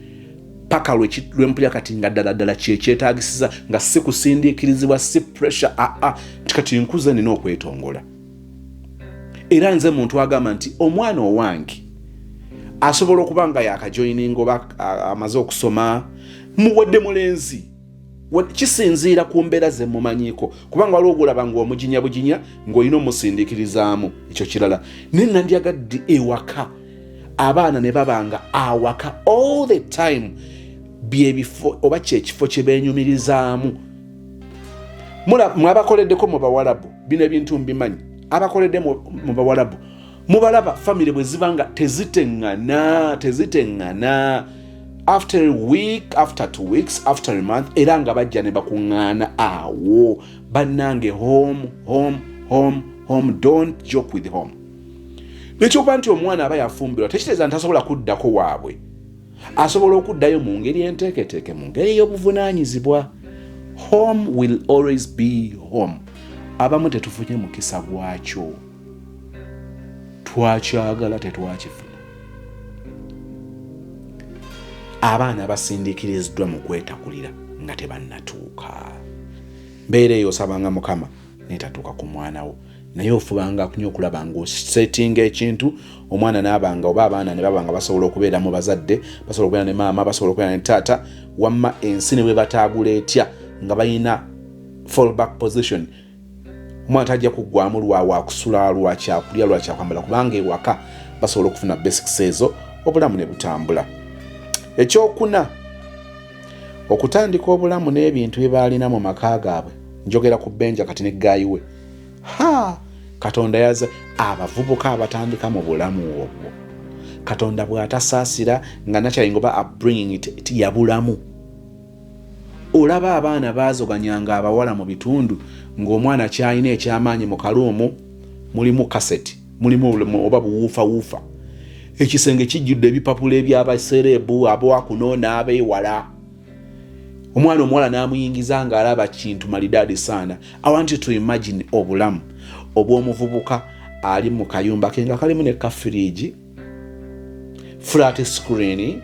paka lwempulira kati nga ddala kyekyetaagisiza, nga si kusindiikirizibwa, si pressure, kati nkuze nina okwetongola. Era nze muntu agamba nti omwana owange asobola okuba nga yakajoyininga oba amaze okusoma, muwadde mulenzi, kisinziira ku mbeera ze mumanyiiko, kubanga waliwo ogulaba ng'omujinya bujinya ng'olina omusindiikirizaamu, ekyo kirala. Naye nandyagadde ewaka abaana ne babanga awaka all the time, byebifo oba kyekifo kye beenyumirizaamu. Mwabakoleddeko mu Bawarabu, bino ebintu mbimanyi, abakoledde mu Bawarabu mubalaba family bwe zibanga teziteŋŋana after a week, after 2 weeks, after a month, era nga bajja ne bakuŋŋaana awo. Bannange home, don't joke with home. Nekyokuba nti omwana aba yafumbirwa tekitegeeza nti asobola kuddako waabwe. Asobola okuddayo mu ngeri enteeketeeke, mu ngeri y'obuvunaanyizibwa. Home will always be home. Abamu tetufunye mukisa gwakyo, twakyagala tetwakifuna. Abaana basindiikiriziddwa mu kwetakulira nga tebannatuuka. Mbeera eyo osabanga Mukama netatuuka ku mwana wo, naye ofubanga nnyo okulaba ng'osetinga ekintu, omwana n'abanga oba abaana ne babanga basobola okubeera mu bazadde, basobola okubeera ne maama, basobola okubeera ne taata, wamma ensi ne bwe bataagula etya nga balina fallback position. Omwana tajja kuggwamu lwawa kusula, lwa kyakulya, lwa kyakwambala, kubanga ewaka basobola okufuna basics ezo, obulamu ne butambula. Ekyokuna, okutandika obulamu n'ebintu bye baalina mu maka gaabwe. Njogera ku Benja kati ne gaayiwe. Katonda yaza abavubuka abatandika mu bulamu obwo. Katonda bw'atasaasira nga nakyali ngoba upbringing it ya bulamu. Olaba abaana baazoganyanga abawala mu bitundu ng'omwana kyalina ekyamaanyi mu kaluumu, mulimu kaseti, mulimu oba buwuufa. Ekisenge kijjudde ebipapula ebyabaserebu ab'wakuno n'abeewala. Omwana omuwala n'amuyingiza ng'alaba kintu malidaadi saana. I want you to imagine obulamu obw'omuvubuka ali mu kayumba ke nga kalimu ne kafiriji, flat screen,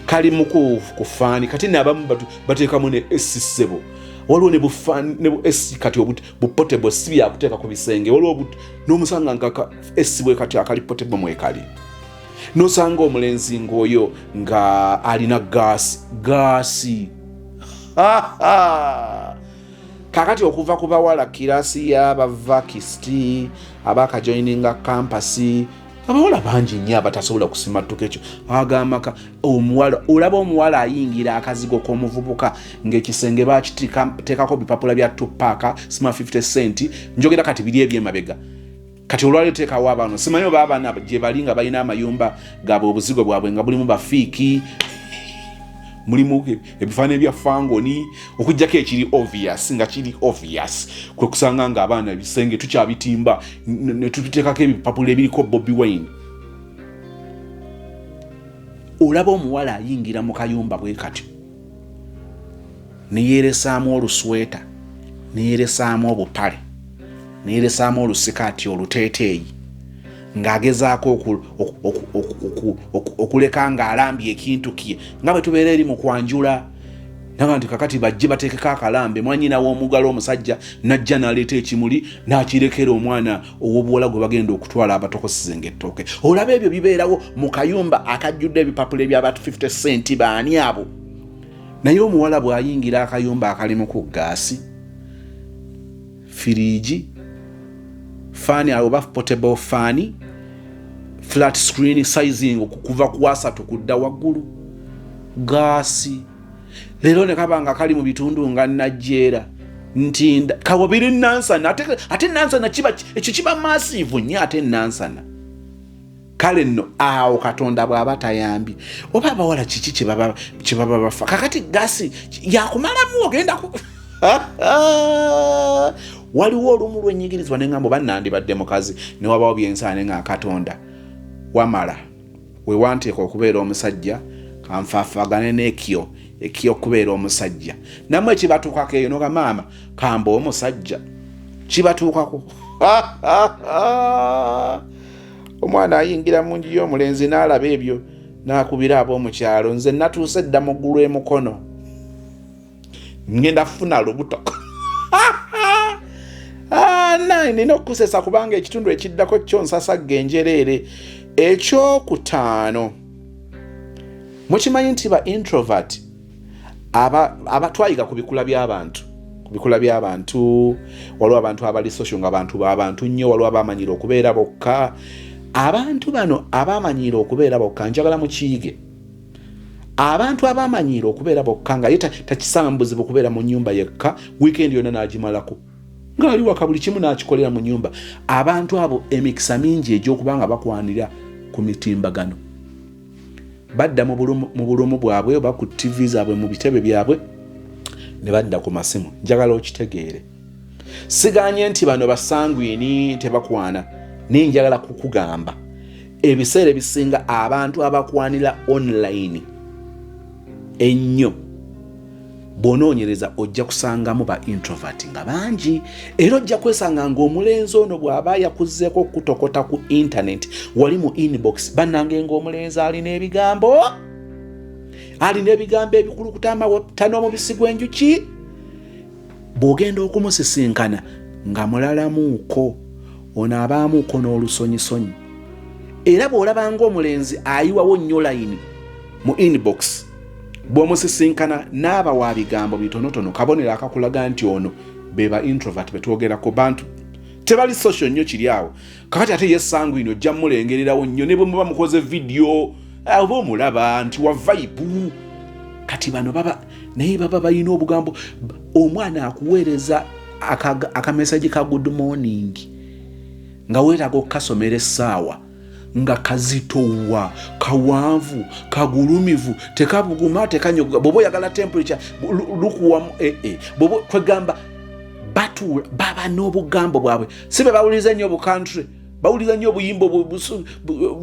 kali mu kufaani, kati n'abamu bateekamu ne essisebo. Waliwo ne bufaani ne bu esi kati bupotable si byakuteeka ku bisenge. Waliwo n'omusanga nga esi bwe kati akali potable mwekali. N'osanga omulenzi ng'oyo nga alina gaasi. Kakati okuva ku bawala kirasi y'abavakisti, abakajoininga kampasi, abawala bangi nnyo abatasobola kusimattuka ekyo agamba omuwala olaba omuwala ayingira akazigo k'omuvubuka ng'ekisenge bakiteekako bipapula bya Tupac sima 50 cent njogera kati biri ebyemabega kati olwali teekawo abaana simanyi oba abaana gye bali nga balina amayumba gaabwe obuzigo bwabwe nga bulimu bafiiki mulimu ebifaananyi bya fangoni okujjako ekiri obvious nga kiri obvious kwe kusanga nga abaana ebisenge tukyabitimba ne tubiteekako ebipapula ebiriko Bobi Wine. Olaba omuwala ayingira mu kayumba bwe katyo neyeresaamu olusweta neyeresaamu obupale neyeresaamu olusikaati oluteeteeyi ng'agezaako okuleka ng'alambye ekintu kye nga bwe tubeera eri mu kwanjula naga nti kakati bajje bateekeko akalambe mwanyina w'omugalo omusajja najja n'aleeta ekimuli n'akirekera omwana ow'obuwala gwe bagenda okutwala abatokosize ng'ettooke. Olaba ebyo bibeerawo mu kayumba akajjudde ebipapula eby'abantu 50 cent baani abo. Naye omuwala bw'ayingira akayumba akalimu ku gaasi firiigi fani oba portable fani flat screen sizing kuva ku 3 kudda waggulu gaasi lero ne kabanga kali mu bitundu nga Najera ntinda kawabiri nansana ate nansana ekyo kiba massive nnyo ate nansana kale nno awo Katonda bw'aba tayambi oba abawala kiki kye baba bafa kakati gaasi yakumalamu ogenda ku waliwo olumu lwenyigirizibwa neŋŋambo bannandibadde mukazi ne wabawo byensaane nga Katonda wamala we wanteeka okubeera omusajja kanfaafagane n'ekyo okubeera omusajja namwe kibatuukako eyo noga maama kamba omusajja kibatuukako omwana ayingira mu nju y'omulenzi n'alaba ebyo n'akubira ab'omukyalo nze natuuse dda mu ggulu emukono ngenda funa lubuto nina okukusesa kubanga ekitundu ekiddako kyo nsasagga enjereere. Ekyokutaano mukimanyi nti ba introvert abatwayiga ku bikula by'abantu waliwo abantu abali social nga abantu nnyo waliwo abamanyira okubeera bokka. Abantu bano abamanyira okubeera bokka njagala mukiyige. Abantu abamanyira okubeera bokka nga ye takisanga buzibu kubeera mu nnyumba yekka weekend yonna n'agimalako nga ali waka buli kimu n'akikolera mu nnyumba. Abantu abo emikisa mingi egy'okubanga bakwanira ku mitimbagano badda mu bulumu bwabwe oba ku TV zaabwe mu bitebe byabwe ne badda ku masimu. Njagala okitegeere siganye nti bano basangwini tebakwana naye njagala kukugamba ebiseera ebisinga abantu abakwanira online ennyo bonoonyereza ojja kusangamu ba introvert nga bangi era ojja kwesanga ng'omulenzi ono bw'aba yakuzzeeko kutokota ku internet wali mu inbox bannange ng'omulenzi alina ebigambo ebikulukuta amawotano omubisi gw'enjuki bw'ogenda okumusisinkana nga mulalamuuko ono abaamuuko n'olusonyisonyi era bw'olaba ng'omulenzi ayiwawo nnyo layini mu inbox bw'omusisinkana n'aba wa bigambo bitonotono kabonero akakulaga nti ono beba introvert betwogerako bantu tebali social nnyo kiri awo. Kakati ate yesangwino ojja mulengererawo nnyo ne bwe muba mukoze video oba omulaba nti wa vibe. Kati bano naye baba balina obugambo. Omwana akuweereza akamesaje ka good morning nga weetaaga okukasomera essaawa nga kazitowa kawanvu kagulumivu tekabuguma tekanyoga bobo yagala temperature lukuwamu bobo kwegamba batu baba n'obugambo bwabwe sibe bawuliza nnyo bu country bawuliza nnyo obuyimbo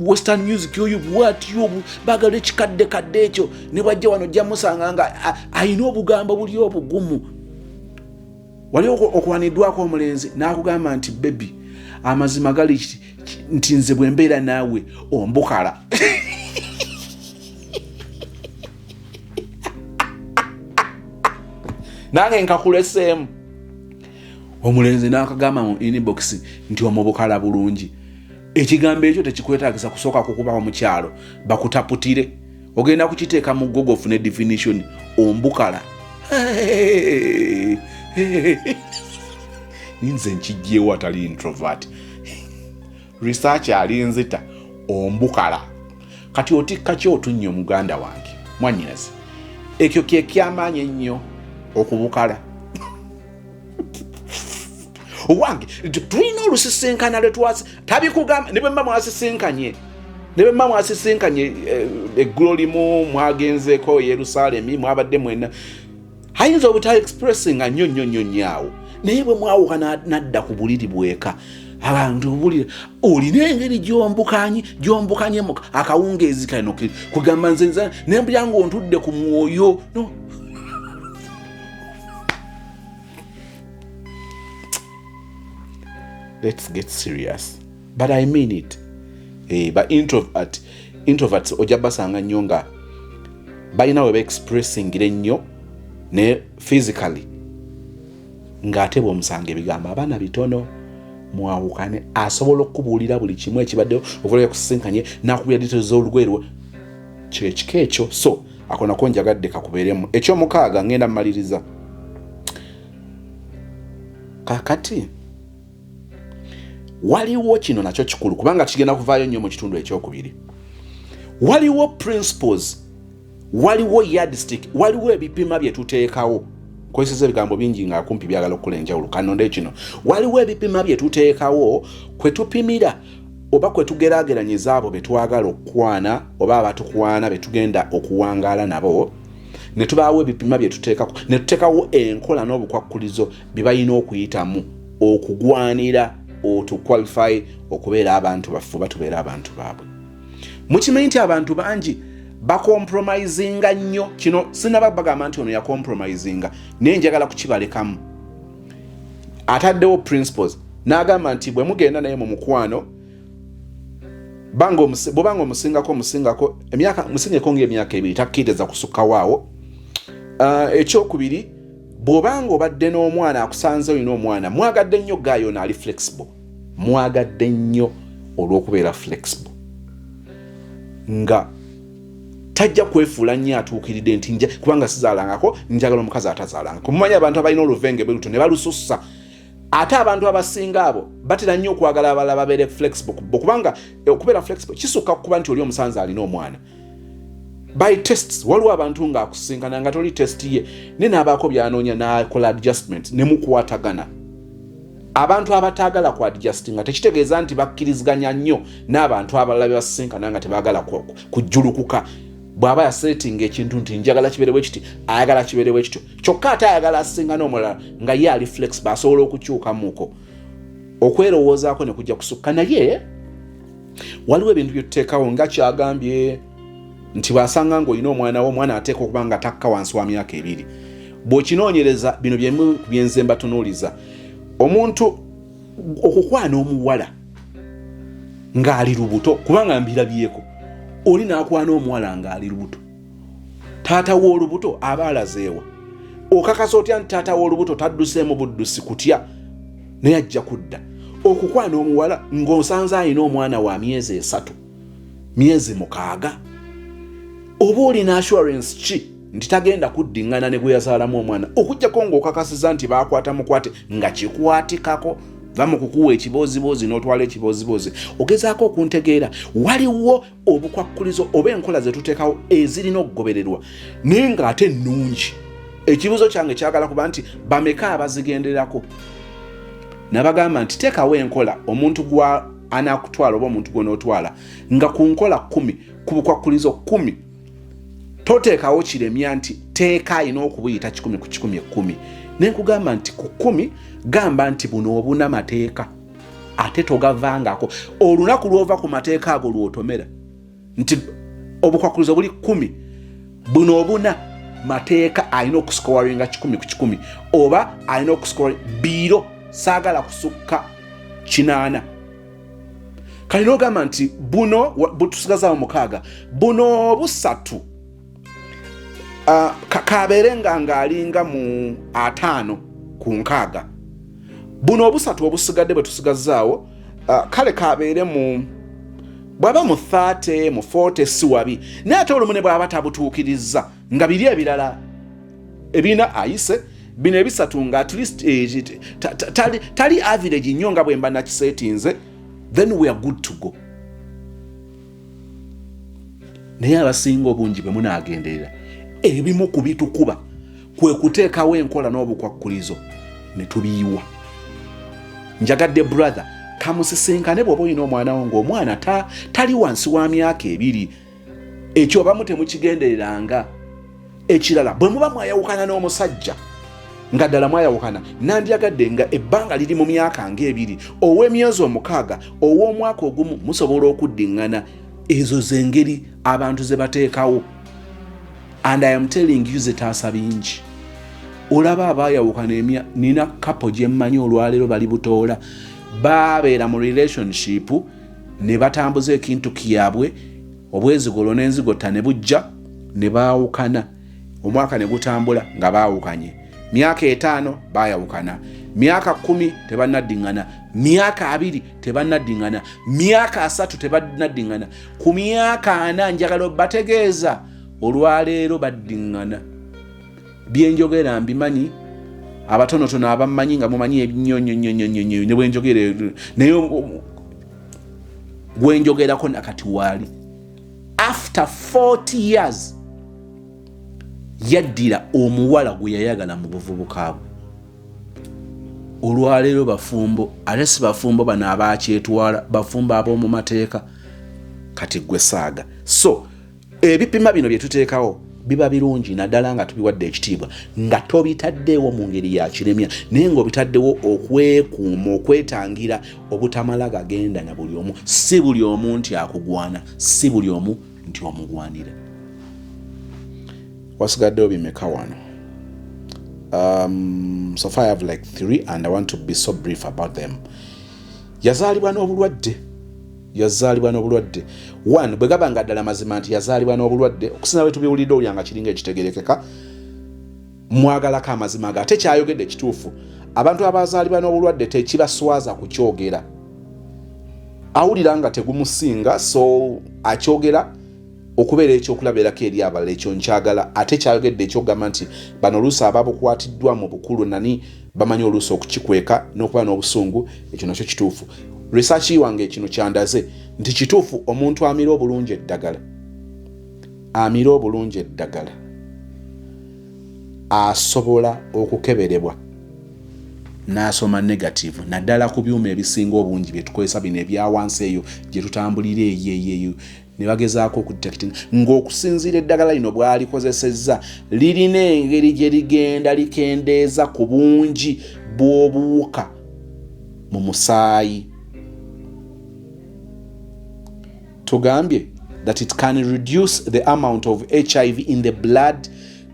western music yoyo bwatyo bagala ekikadde ekyo ne bwajja wano jja musanga nga ayina obugambo buli obugumu. Wali okwaniddwako omulenzi n'akugamba nti baby amazima gali nti nze bwe mbeera naawe ombukala. Nange nkakuleseemu. Omulenzi n'akagamba mu inbox nti omubukala bulungi. Ekigambo ekyo tekikwetaagisa kusooka kukubawo mu kyalo bakutaputire. Ogenda kukiteeka mu Google ofune definition ombukala. Ninze nkijjeewo atali introvert. Research ali nzita ombukala kati otikka ki otunnyo muganda wange mwannyinaze ekyo kye kyamaanyi ennyo okubukala owange tulina olusisinkana lwetwasi tabikugamba ne bwe mba mwasisinkanye eggulo limu mwagenzeeko Yerusaalemi mwabadde mwena ayinza obuta expressing nga nnyo awo naye bwe mwawuka nadda ku buliri bweka abantu bulira olina engeri gyombukanye akawungeezi kano kugamba nze nempulya ng'ontudde ku mwoyo no. Let's get serious. But I mean it. But introverts ojja basanga nnyo nga balina we expressing nnyo ne physically ng'ate bw'omusanga ebigambo abaana bitono mwawukane asobola okubuulira buli kimu ekibaddewo okulabya kusisinkanye n'akubira details z'olugwe kyekika ekyo. So ako nako njagadde kakubeeremu. Ekyomukaaga ngenda mmaliriza kakati waliwo kino nakyo kikulu kubanga kigenda kuvaayo nnyo mu kitundu ekyokubiri. Waliwo principles, waliwo yardstick, waliwo ebipima bye tuteekawo. Nkozesa ebigambo bingi nga kumpi byagala okukola enjawulo kanonde kino. Waliwo ebipima bye tuteekawo kwe tupimira oba kwe tugeraageranyiza abo be twagala okukwana oba abatukwana be tugenda okuwangaala nabo. Ne tubaawo ebipima bye tuteekako ne tuteekawo enkola n'obukwakkulizo bye balina okuyitamu okugwanira to qualify okubeera abantu baffe oba tubeera abantu baabwe. Mukimanyi nti abantu bangi bakompromisinga nnyo. Kino sinaba bagamba nti ono yakompromisinga naye njagala kukibalekamu. Ataddewo principles n'agamba nti bwe mugenda naye mu mukwano bw'obanga omusingako emyaka musingeko ng'emyaka 2 takkiriza kusukkawo awo. Ekyokubiri bw'obanga obadde n'omwana akusanze olina omwana mwagadde nnyo gaayo naali flexible. Mwagadde nnyo olw'okubeera flexible nga tajja kwefuula nnyo atuukiridde nti kubanga sizaalangako njagala omukazi atazaalangako. Mumanyi abantu abalina oluvenge beruto ne balusussa. Ate abantu abasinga abo batera nnyo okwagala abalala babeere flexible kubanga okubeera flexible kisukka kuba nti oli omusanze alina omwana. By tests waliwo abantu nga akusinkana nga toli test ye ne n'abaako byanoonya n'akola adjustment ne mukwatagana. Abantu abataagala ku adjusting nga tekitegeeza nti bakkiriziganya nnyo n'abantu abalala be basinkana nga tebaagala kujjulukuka. Bw'aba yasetinga ekintu nti njagala kibeerewo ekiti ayagala kibeerewo ekityo kyokka ate ayagala asinkana omulala nga ye ali flexible asobola okukyukamuuko okwerowoozaako ne kujja kusukka. Naye waliwo ebintu bye tuteekawo nga kyagambye nti bw'asanga ng'olina omwana ateeka okuba nga takka wansi wa myaka 2. Bw'okinoonyereza bino byemu byenze mbatunuuliza. Omuntu okukwana omuwala ng'ali lubuto kubanga mbirabyeko oli n'akwana omuwala ng'ali lubuto taata w'olubuto aba alazeewa. Okakasa otya nti taata w'olubuto tadduseemu buddusi kutya naye ajja kudda. Okukwana omuwala ng'osanze alina omwana wa myezi 3 myezi 6 oba olina assurance ki nti tagenda kuddingana ne gwe yazaalamu omwana okujjako ng'okakasiza nti baakwata mukwate nga kikwatikako vamu kukuwa ekibooziboozi n'otwala ekibooziboozi. Ogezaako okuntegeera waliwo obukwakkulizo oba enkola ze tuteekawo ezirina okugobererwa naye ng'ate nnungi. Ekibuuzo kyange kyagala kuba nti bameka abazigenderako. Nabagamba nti teekawo enkola omuntu gwa anaakutwala oba omuntu gw'onootwala nga ku nkola 10 ku bukwakkulizo 10 toteekawo kiremya nti teeka alina okubuyita 10 ku 10 10. Ne nkugamba nti ku 10 gamba nti buno obuna mateeka ate togavangako. Olunaku lwova ku mateeka ago lwotomera nti obukwakkulizo buli 10 buno obuna mateeka alina okuscoringa 10 ku 10 oba alina okuscoring biro saagala kusukka 8. Kali n'ogamba nti buno butusigazaawo 6 buno busatu kabeere nga alinga mu 5 ku 6. Buno obusatu obusigadde bwe tusigazaawo kale kabeere mu bwaba mu 30 mu 40 si wabi. Naye ate olumu ne bwaba tabutuukiriza nga biri ebirala ebina ayise bino ebisatu nga at least tali average nnyo nga bwe mba nakisetinze then we are good to go. naye abasinga obungi bwe munaagenderera ebimu ku bitukuba kwe kuteekawo enkola n'obukwakkulizo ne tubiyiwa. Njagadde brother kamusisinkane bw'oba olina omwana wo ng'omwana tali wansi wa myaka 2, ekyo obamu temukigendereranga. Ekirala bwe muba mwayawukana n'omusajja nga ddala mwayawukana, nandyagadde nga ebbanga liri mu myaka nga2, ow'emyezi 6, ow'omwaka ogumu, musobola okuddiŋŋana. Ezo z'engeri abantu ze bateekawo, and I am telling you zetaasa bingi. Olaba abaayawukana nina kapo gye mmanyi olwaleero bali butoola, baabeera mu relationship ne batambuza ekintu kyabwe, obwezigolo n'enzigotta ne bujja ne baawukana, omwaka ne gutambula nga baawukanye. Myaka 5 baayawukana, myaka 10 tebannaddiŋŋana, myaka 2 tebannaddiŋŋana, myaka 3 tebannaddiŋŋana, ku myaka 4 njagala bategeeza olwaleero baddiŋŋana. Byenjogera mbimanyi, abatonotono abammanyi nga mumanyi ebinnyonnyonnyonnyonnyonnyonyo ne bwenjogera, naye bwenjogerako nakati waali after 40 years yaddira omuwala gwe yayagala mu buvubuka bwe. Olwaleero bafumbo, ate si bafumbo bano abakyetwala, bafumbo ab'omu mateeka, kati gwe saaga. So ebipima bino bye tuteekawo biba birungi naddala nga tubiwadde ekitiibwa, nga tobitaddewo mu ngeri ya kiremya, naye ng'obitaddewo okwekuuma, okwetangira obutamala gagenda na buli omu. Si buli omu nti akugwana, si buli omu nti omugwanira. Wasigaddewo bimeka wano? So far I have like 3 and I want to be so brief about them. Yazaalibwa n'obulwadde. One, bwe gaba nga ddala mazima nti yazaalibwa n'obulwadde, okusinga bwe tubiwulidde olya nga kiringa ekitegerekeka, mwagalako amazima ga ate kyayogedde ekituufu. Abantu abazaalibwa n'obulwadde tekibaswaza kukyogera. Awulira nga tegumusinga, so akyogera okubeera ekyokulabirako eri abalala, ekyo nkyagala. Ate kyayogedde ekyogamba nti bano oluusi ababukwatiddwa mu bukulu nani bamanyi oluusi okukikweka n'okuba n'obusungu, ekyo nakyo kituufu. Research wange kino kyandaze nti kituufu omuntu amira obulungi eddagala asobola okukeberebwa n'asoma negative naddala ku byuma ebisinga obungi bye tukozesa bino ebyawansi eyo gye tutambulira eyo ne bagezaako okudetectinga ng'okusinziira eddagala lino bw'alikozesezza lirina engeri gye ligenda likendeeza ku bungi bw'obuwuka mu musaayi. Tugambye that it can reduce the amount of HIV in the blood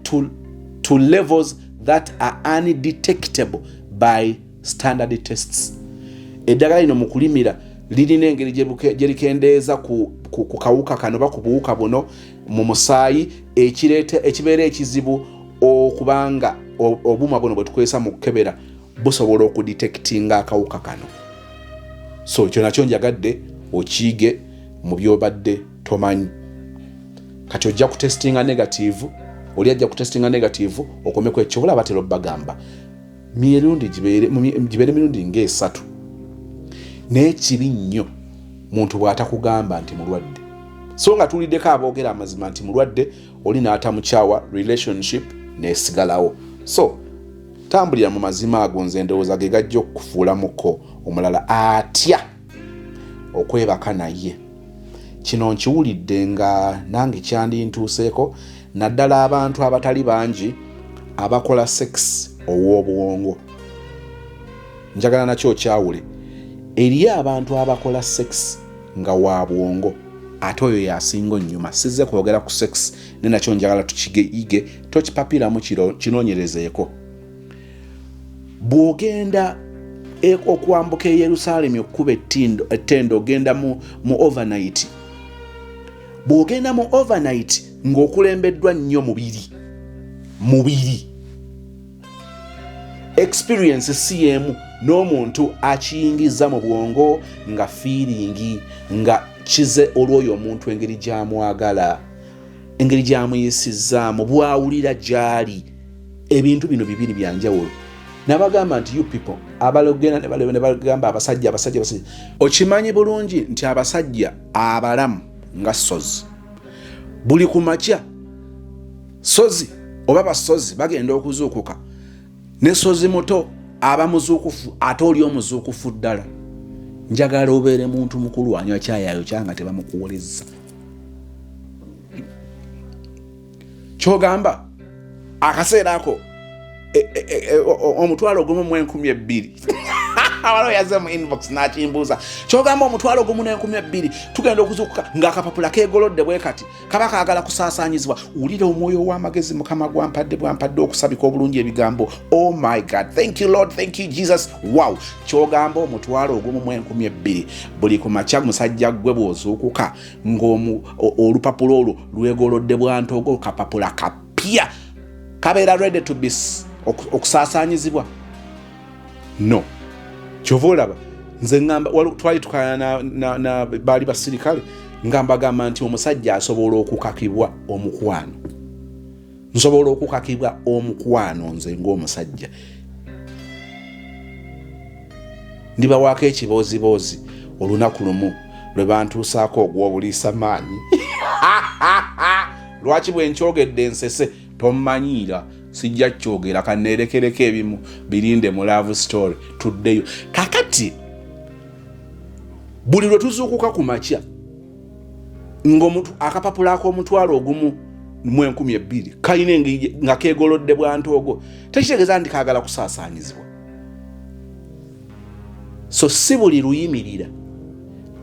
to levels that are undetectable by standard tests. Eddagala lino mu kulimira lirina engeri gye likendeeza ku kawuka kano oba ku buwuka buno mu musaayi ekibeera ekizibu okubanga obuma buno bwe tukozesa mu kukebera busobola okudetectinga akawuka kano. So ekyo nakyo njagadde okiige mu byobadde tomanyi. Kati ojja kutestinga negative, oli ajja kutestinga negative okomeko ekyo bula batero bagamba mirundi gibeere mirundi nga 3. Naye kibi nnyo muntu bw'atakugamba nti mulwadde. So nga tuliddeko aboogera amazima nti mulwadde, oli n'atamukyawa, relationship n'esigalawo. So tambulira mu mazima ago, nze ndowooza ge gajja okufuulamuko omulala atya okwebaka naye. Kino nkiwulidde nga nange kyandintuuseeko, naddala abantu abatali bangi abakola sex ow'obuwongo. Njagala nakyo kyawule. Eriyo abantu abakola sex nga wa buwongo, ate oyo yasinga nnyuma. Sizze kwogera ku sex, ne nakyo njagala tukigeyige, tokipapiramu kinoonyerezeeko. Bw'ogenda okwambuka e Yerusaalemi okkuba ettendo ogenda mu overnight. Bw'ogenda mu overnight ng'okulembeddwa nnyo mubiri. Experience si yemu n'omuntu akiyingiza mu bwongo nga feeling nga kize olw'oyo omuntu engeri gy'amwagala, engeri gy'amuyisizaamu, bw'awulira gy'ali. Ebintu bino bibiri bya njawulo. Nabagamba nti you people abalogenda ne bagamba abasajja. Okimanyi bulungi nti abasajja abalamu nga sozi buli kumakya sozi oba basozi bagenda okuzuukuka ne sozi muto aba muzuukufu ate oli omuzuukufu ddala. Njagala obeere muntu mukulu anywa kyayayo kyanga tebamukuwolezza. Kyogamba akaseera ako omutwalo gumu mu 12,000 awalo yaze mu inbox n'akimbuuza kyogamba omutwalo gumu mu 12,000 tugenda okuzuukuka ng'akapapula keegolodde bwe kati kaba kaagala kusaasaanyizibwa. Wulira omwoyo w'amagezi Mukama bwampadde okusabika obulungi ebigambo. Oh my God, thank you Lord, thank you Jesus. Wow, kyogamba omutwalo ogumu mu 12,000 buli ku makya musajja gwe bw'ozuukuka ng'olupapula olwo lwegolodde bwantogo kapapula kapya kabeera ready to be okusaasaanyizibwa. No, kyova olaba nze ngamba twali tukana na baali basirikale ngamba gamba nti omusajja asobola okukakibwa omukwano. Nsobola okukakibwa omukwano nze ng'omusajja. Ndibawaako ekiboozibozi olunaku lumu lwe bantuusaako ogw'obuliisa maanyi. Lwaki bwe nkyogedde ensese tommanyiira sijja kyogera kanerekereko ebimu birinde mu love story tuddeyo. Kakati buli lwe tuzuukuka ku makya ng'omuntu akapapula ak'omutwalo ogumu mu 12,000 kalina engeri nga keegolodde bwantoogo tekitegeeza nti kaagala kusaasaanyizibwa. So si buli luyimirira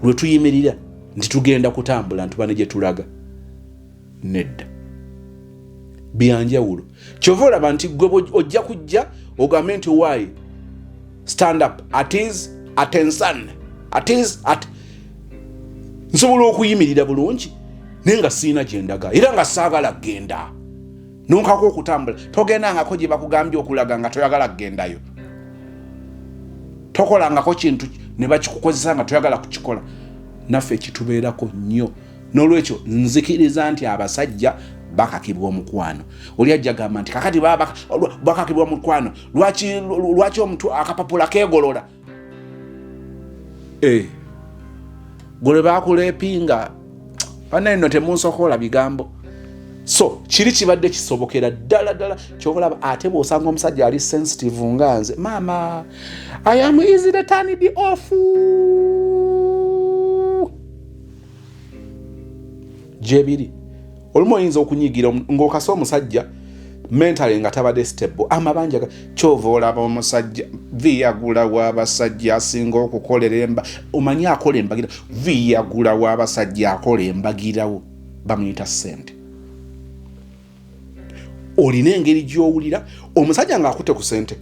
lwe tuyimirira nti tugenda kutambula ntuba ne gye tulaga. Nedda, byanjawulo. Kyova olaba nti gwe ojja kujja ogambe nti why stand up at his attention at nsobola okuyimirira bulungi naye nga siina gye ndaga era nga saagala kgenda nonkako okutambula. Togendangako gye bakugambye okulaga nga toyagala kgendayo. Tokolangako kintu ne bakikukozesa nga toyagala kukikola. Naffe ekitubeerako nnyo. N'olwekyo nzikiriza nti abasajja bakakibwa omukwano. Oli ajja gamba nti kakati bakakibwa omukwano lwaki omuntu akapapula keegolola. Gole bakuleepinga paneno temunsokola bigambo. So kiri kibadde kisobokera ddala kyobalaba ate bw'osanga omusajja ali sensitive nga nze mama I am easily turned off. Jebiri olumu oyinza okunyigira ng'okasa omusajja mentally nga tabadde stable. Amabanja kyova olaba omusajja viyagula w'abasajja asinga okukolera emba omanyi akola embagira viyagula w'abasajja akola embagirawo bamuyita ssente. Olina engeri gy'owulira omusajja ng'akutte ku ssente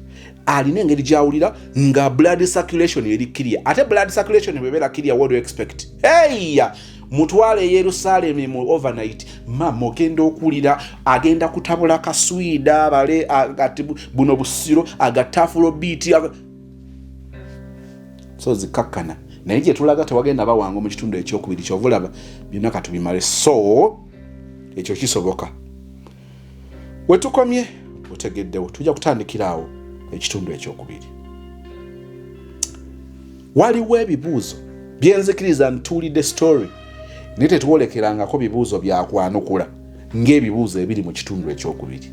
alina engeri gy'awulira nga blood circulation eri clear. Ate blood circulation bwebeera clear, what do you expect? Mutwale Yerusalemu mu overnight mama ogenda okulira agenda kutabula kaswida bale agati buno busiro agatafulo biti so zikakkana naye gye tulaga tewagenda bawango mu kitundu ekyokubiri kyovulaba byonna katubimale. So ekyo kisoboka wetukomye otegeddewo tujja kutandikiraawo ekitundu ekyokubiri. Waliwo ebibuuzo byenzikiriza ntuulidde story naye tetuwolekerangako bibuuzo byakwanukula ng'ebibuuzo ebiri mu kitundu ekyokubiri.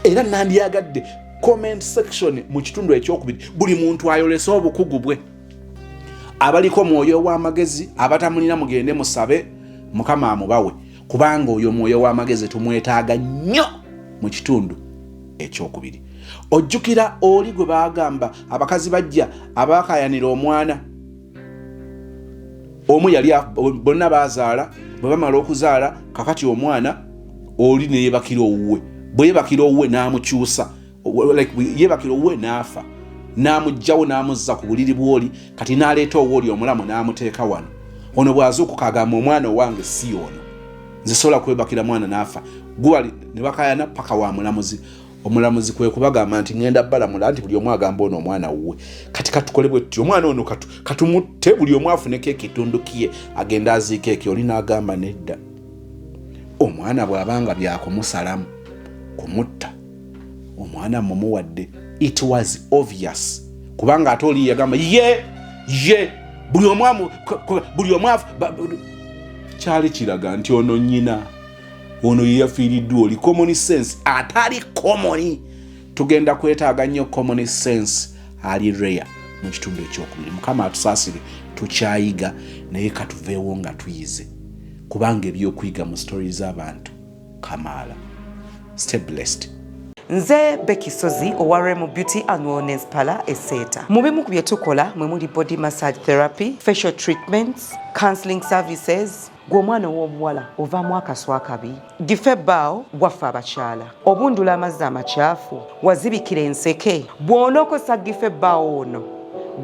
Era nandyagadde comment section mu kitundu ekyokubiri buli muntu ayolese obukugu bwe. Abaliko mwoyo w'amagezi abatamulina mugende musabe Mukama amubawe kubanga oyo mwoyo w'amagezi tumwetaaga nnyo mu kitundu ekyokubiri. Ojjukira oli gwe bagamba abakazi bajja abakayanira omwana omu yali bonna bazaala bwe bamala okuzaala kakati omwana oli ne yebakira owuwe bwe yebakira owuwe n'amukyusa yebakira owuwe n'afa n'amugjawo n'amuzza ku buliri bw'oli kati n'aleeta ow'oli omulamu n'amuteeka wano. Ono bw'azuukuka agamba omwana owange si ono nze sobola kwebakira mwana n'afa gwali ne bakayana paka wa mulamuzi. Omulamuzi kwe kubagamba nti ngenda balamula nti buli omu agamba ono omwana wuwe kati katukole bwe tuti omwana ono katumutte buli omu afuneko ekitundu kiye agenda aziika ekyo. Oli n'agamba nedda omwana bw'abanga byakumusalamu kumutta omwana mumuwadde. It was obvious kubanga ate oli yagamba ye buli omu kyali kiraga nti ono nnyina ono yeyafiiriddwa oli common sense atali common. Tugenda kwetaaga nnyo common sense ali rare mu kitundu ekyokubiri. Mukama atusaasire tukyayiga naye katuveewo nga tuyize kubanga ebyokuyiga mu stories z'abantu kamaala. Stay blessed. Nze Becky Sozi owa Remo Beauty and Wellness Parlour Esseeta. Mu bimu ku bye tukola mwe muli body massage therapy, facial treatments, counseling services. Gw'omwana ow'obuwala ovaamu akaswa akabi, gife ebbaawo waffe abakyala, obundula amazzi amakyafu, wazibikira enseke, bw'onookosa gife ebbaawo ono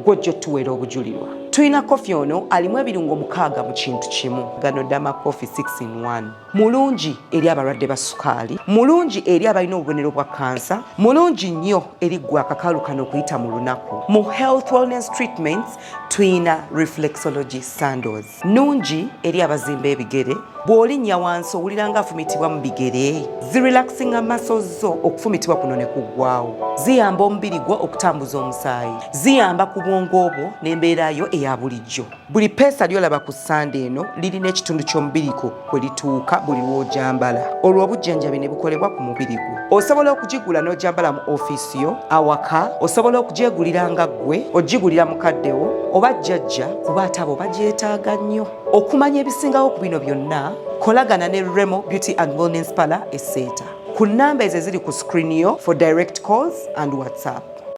gw'ojja otuweera obujulirwa. Tulina kofi ono alimu ebirungo 6 mu kintu kimu. Gano Dama Coffee 6 in 1. Mulungi eri abalwadde ba sukaali, mulungi eri abalina obubonero bwa kansa, mulungi nnyo eri gwe akakalu kano okuyita mu lunaku. Mu health wellness treatments tulina reflexology sandals, nungi eri abazimba ebigere, bw'olinnya wansi owulira nga afumitibwa mu bigere, zirelaxinga muscles zo okufumitibwa kuno ne kuggwaawo, ziyamba omubiri gwo okutambuza omusaayi, ziyamba ku bwongo obwo n'embeera yo eya bulijjo. Buli peesa lyolaba ku ssande eno lirina ekitundu ky'omubiri gwo kwe lituuka buli lw'ojambala. Olwo obujjanjabi ne bukolebwa ku mubiri gwo. Osobola okugigula n'ojambala mu ofiisi yo, awaka, osobola okugyegulira nga ggwe, ogigulira mukaddewo oba jjajja kuba ate abo bagyetaaga nnyo. Okumanya ebisingawo ku bino byonna, kolagana ne Remo Beauty and Wellness Parlour Esseeta ku nnamba ezo eziri ku screen yo for direct calls and WhatsApp.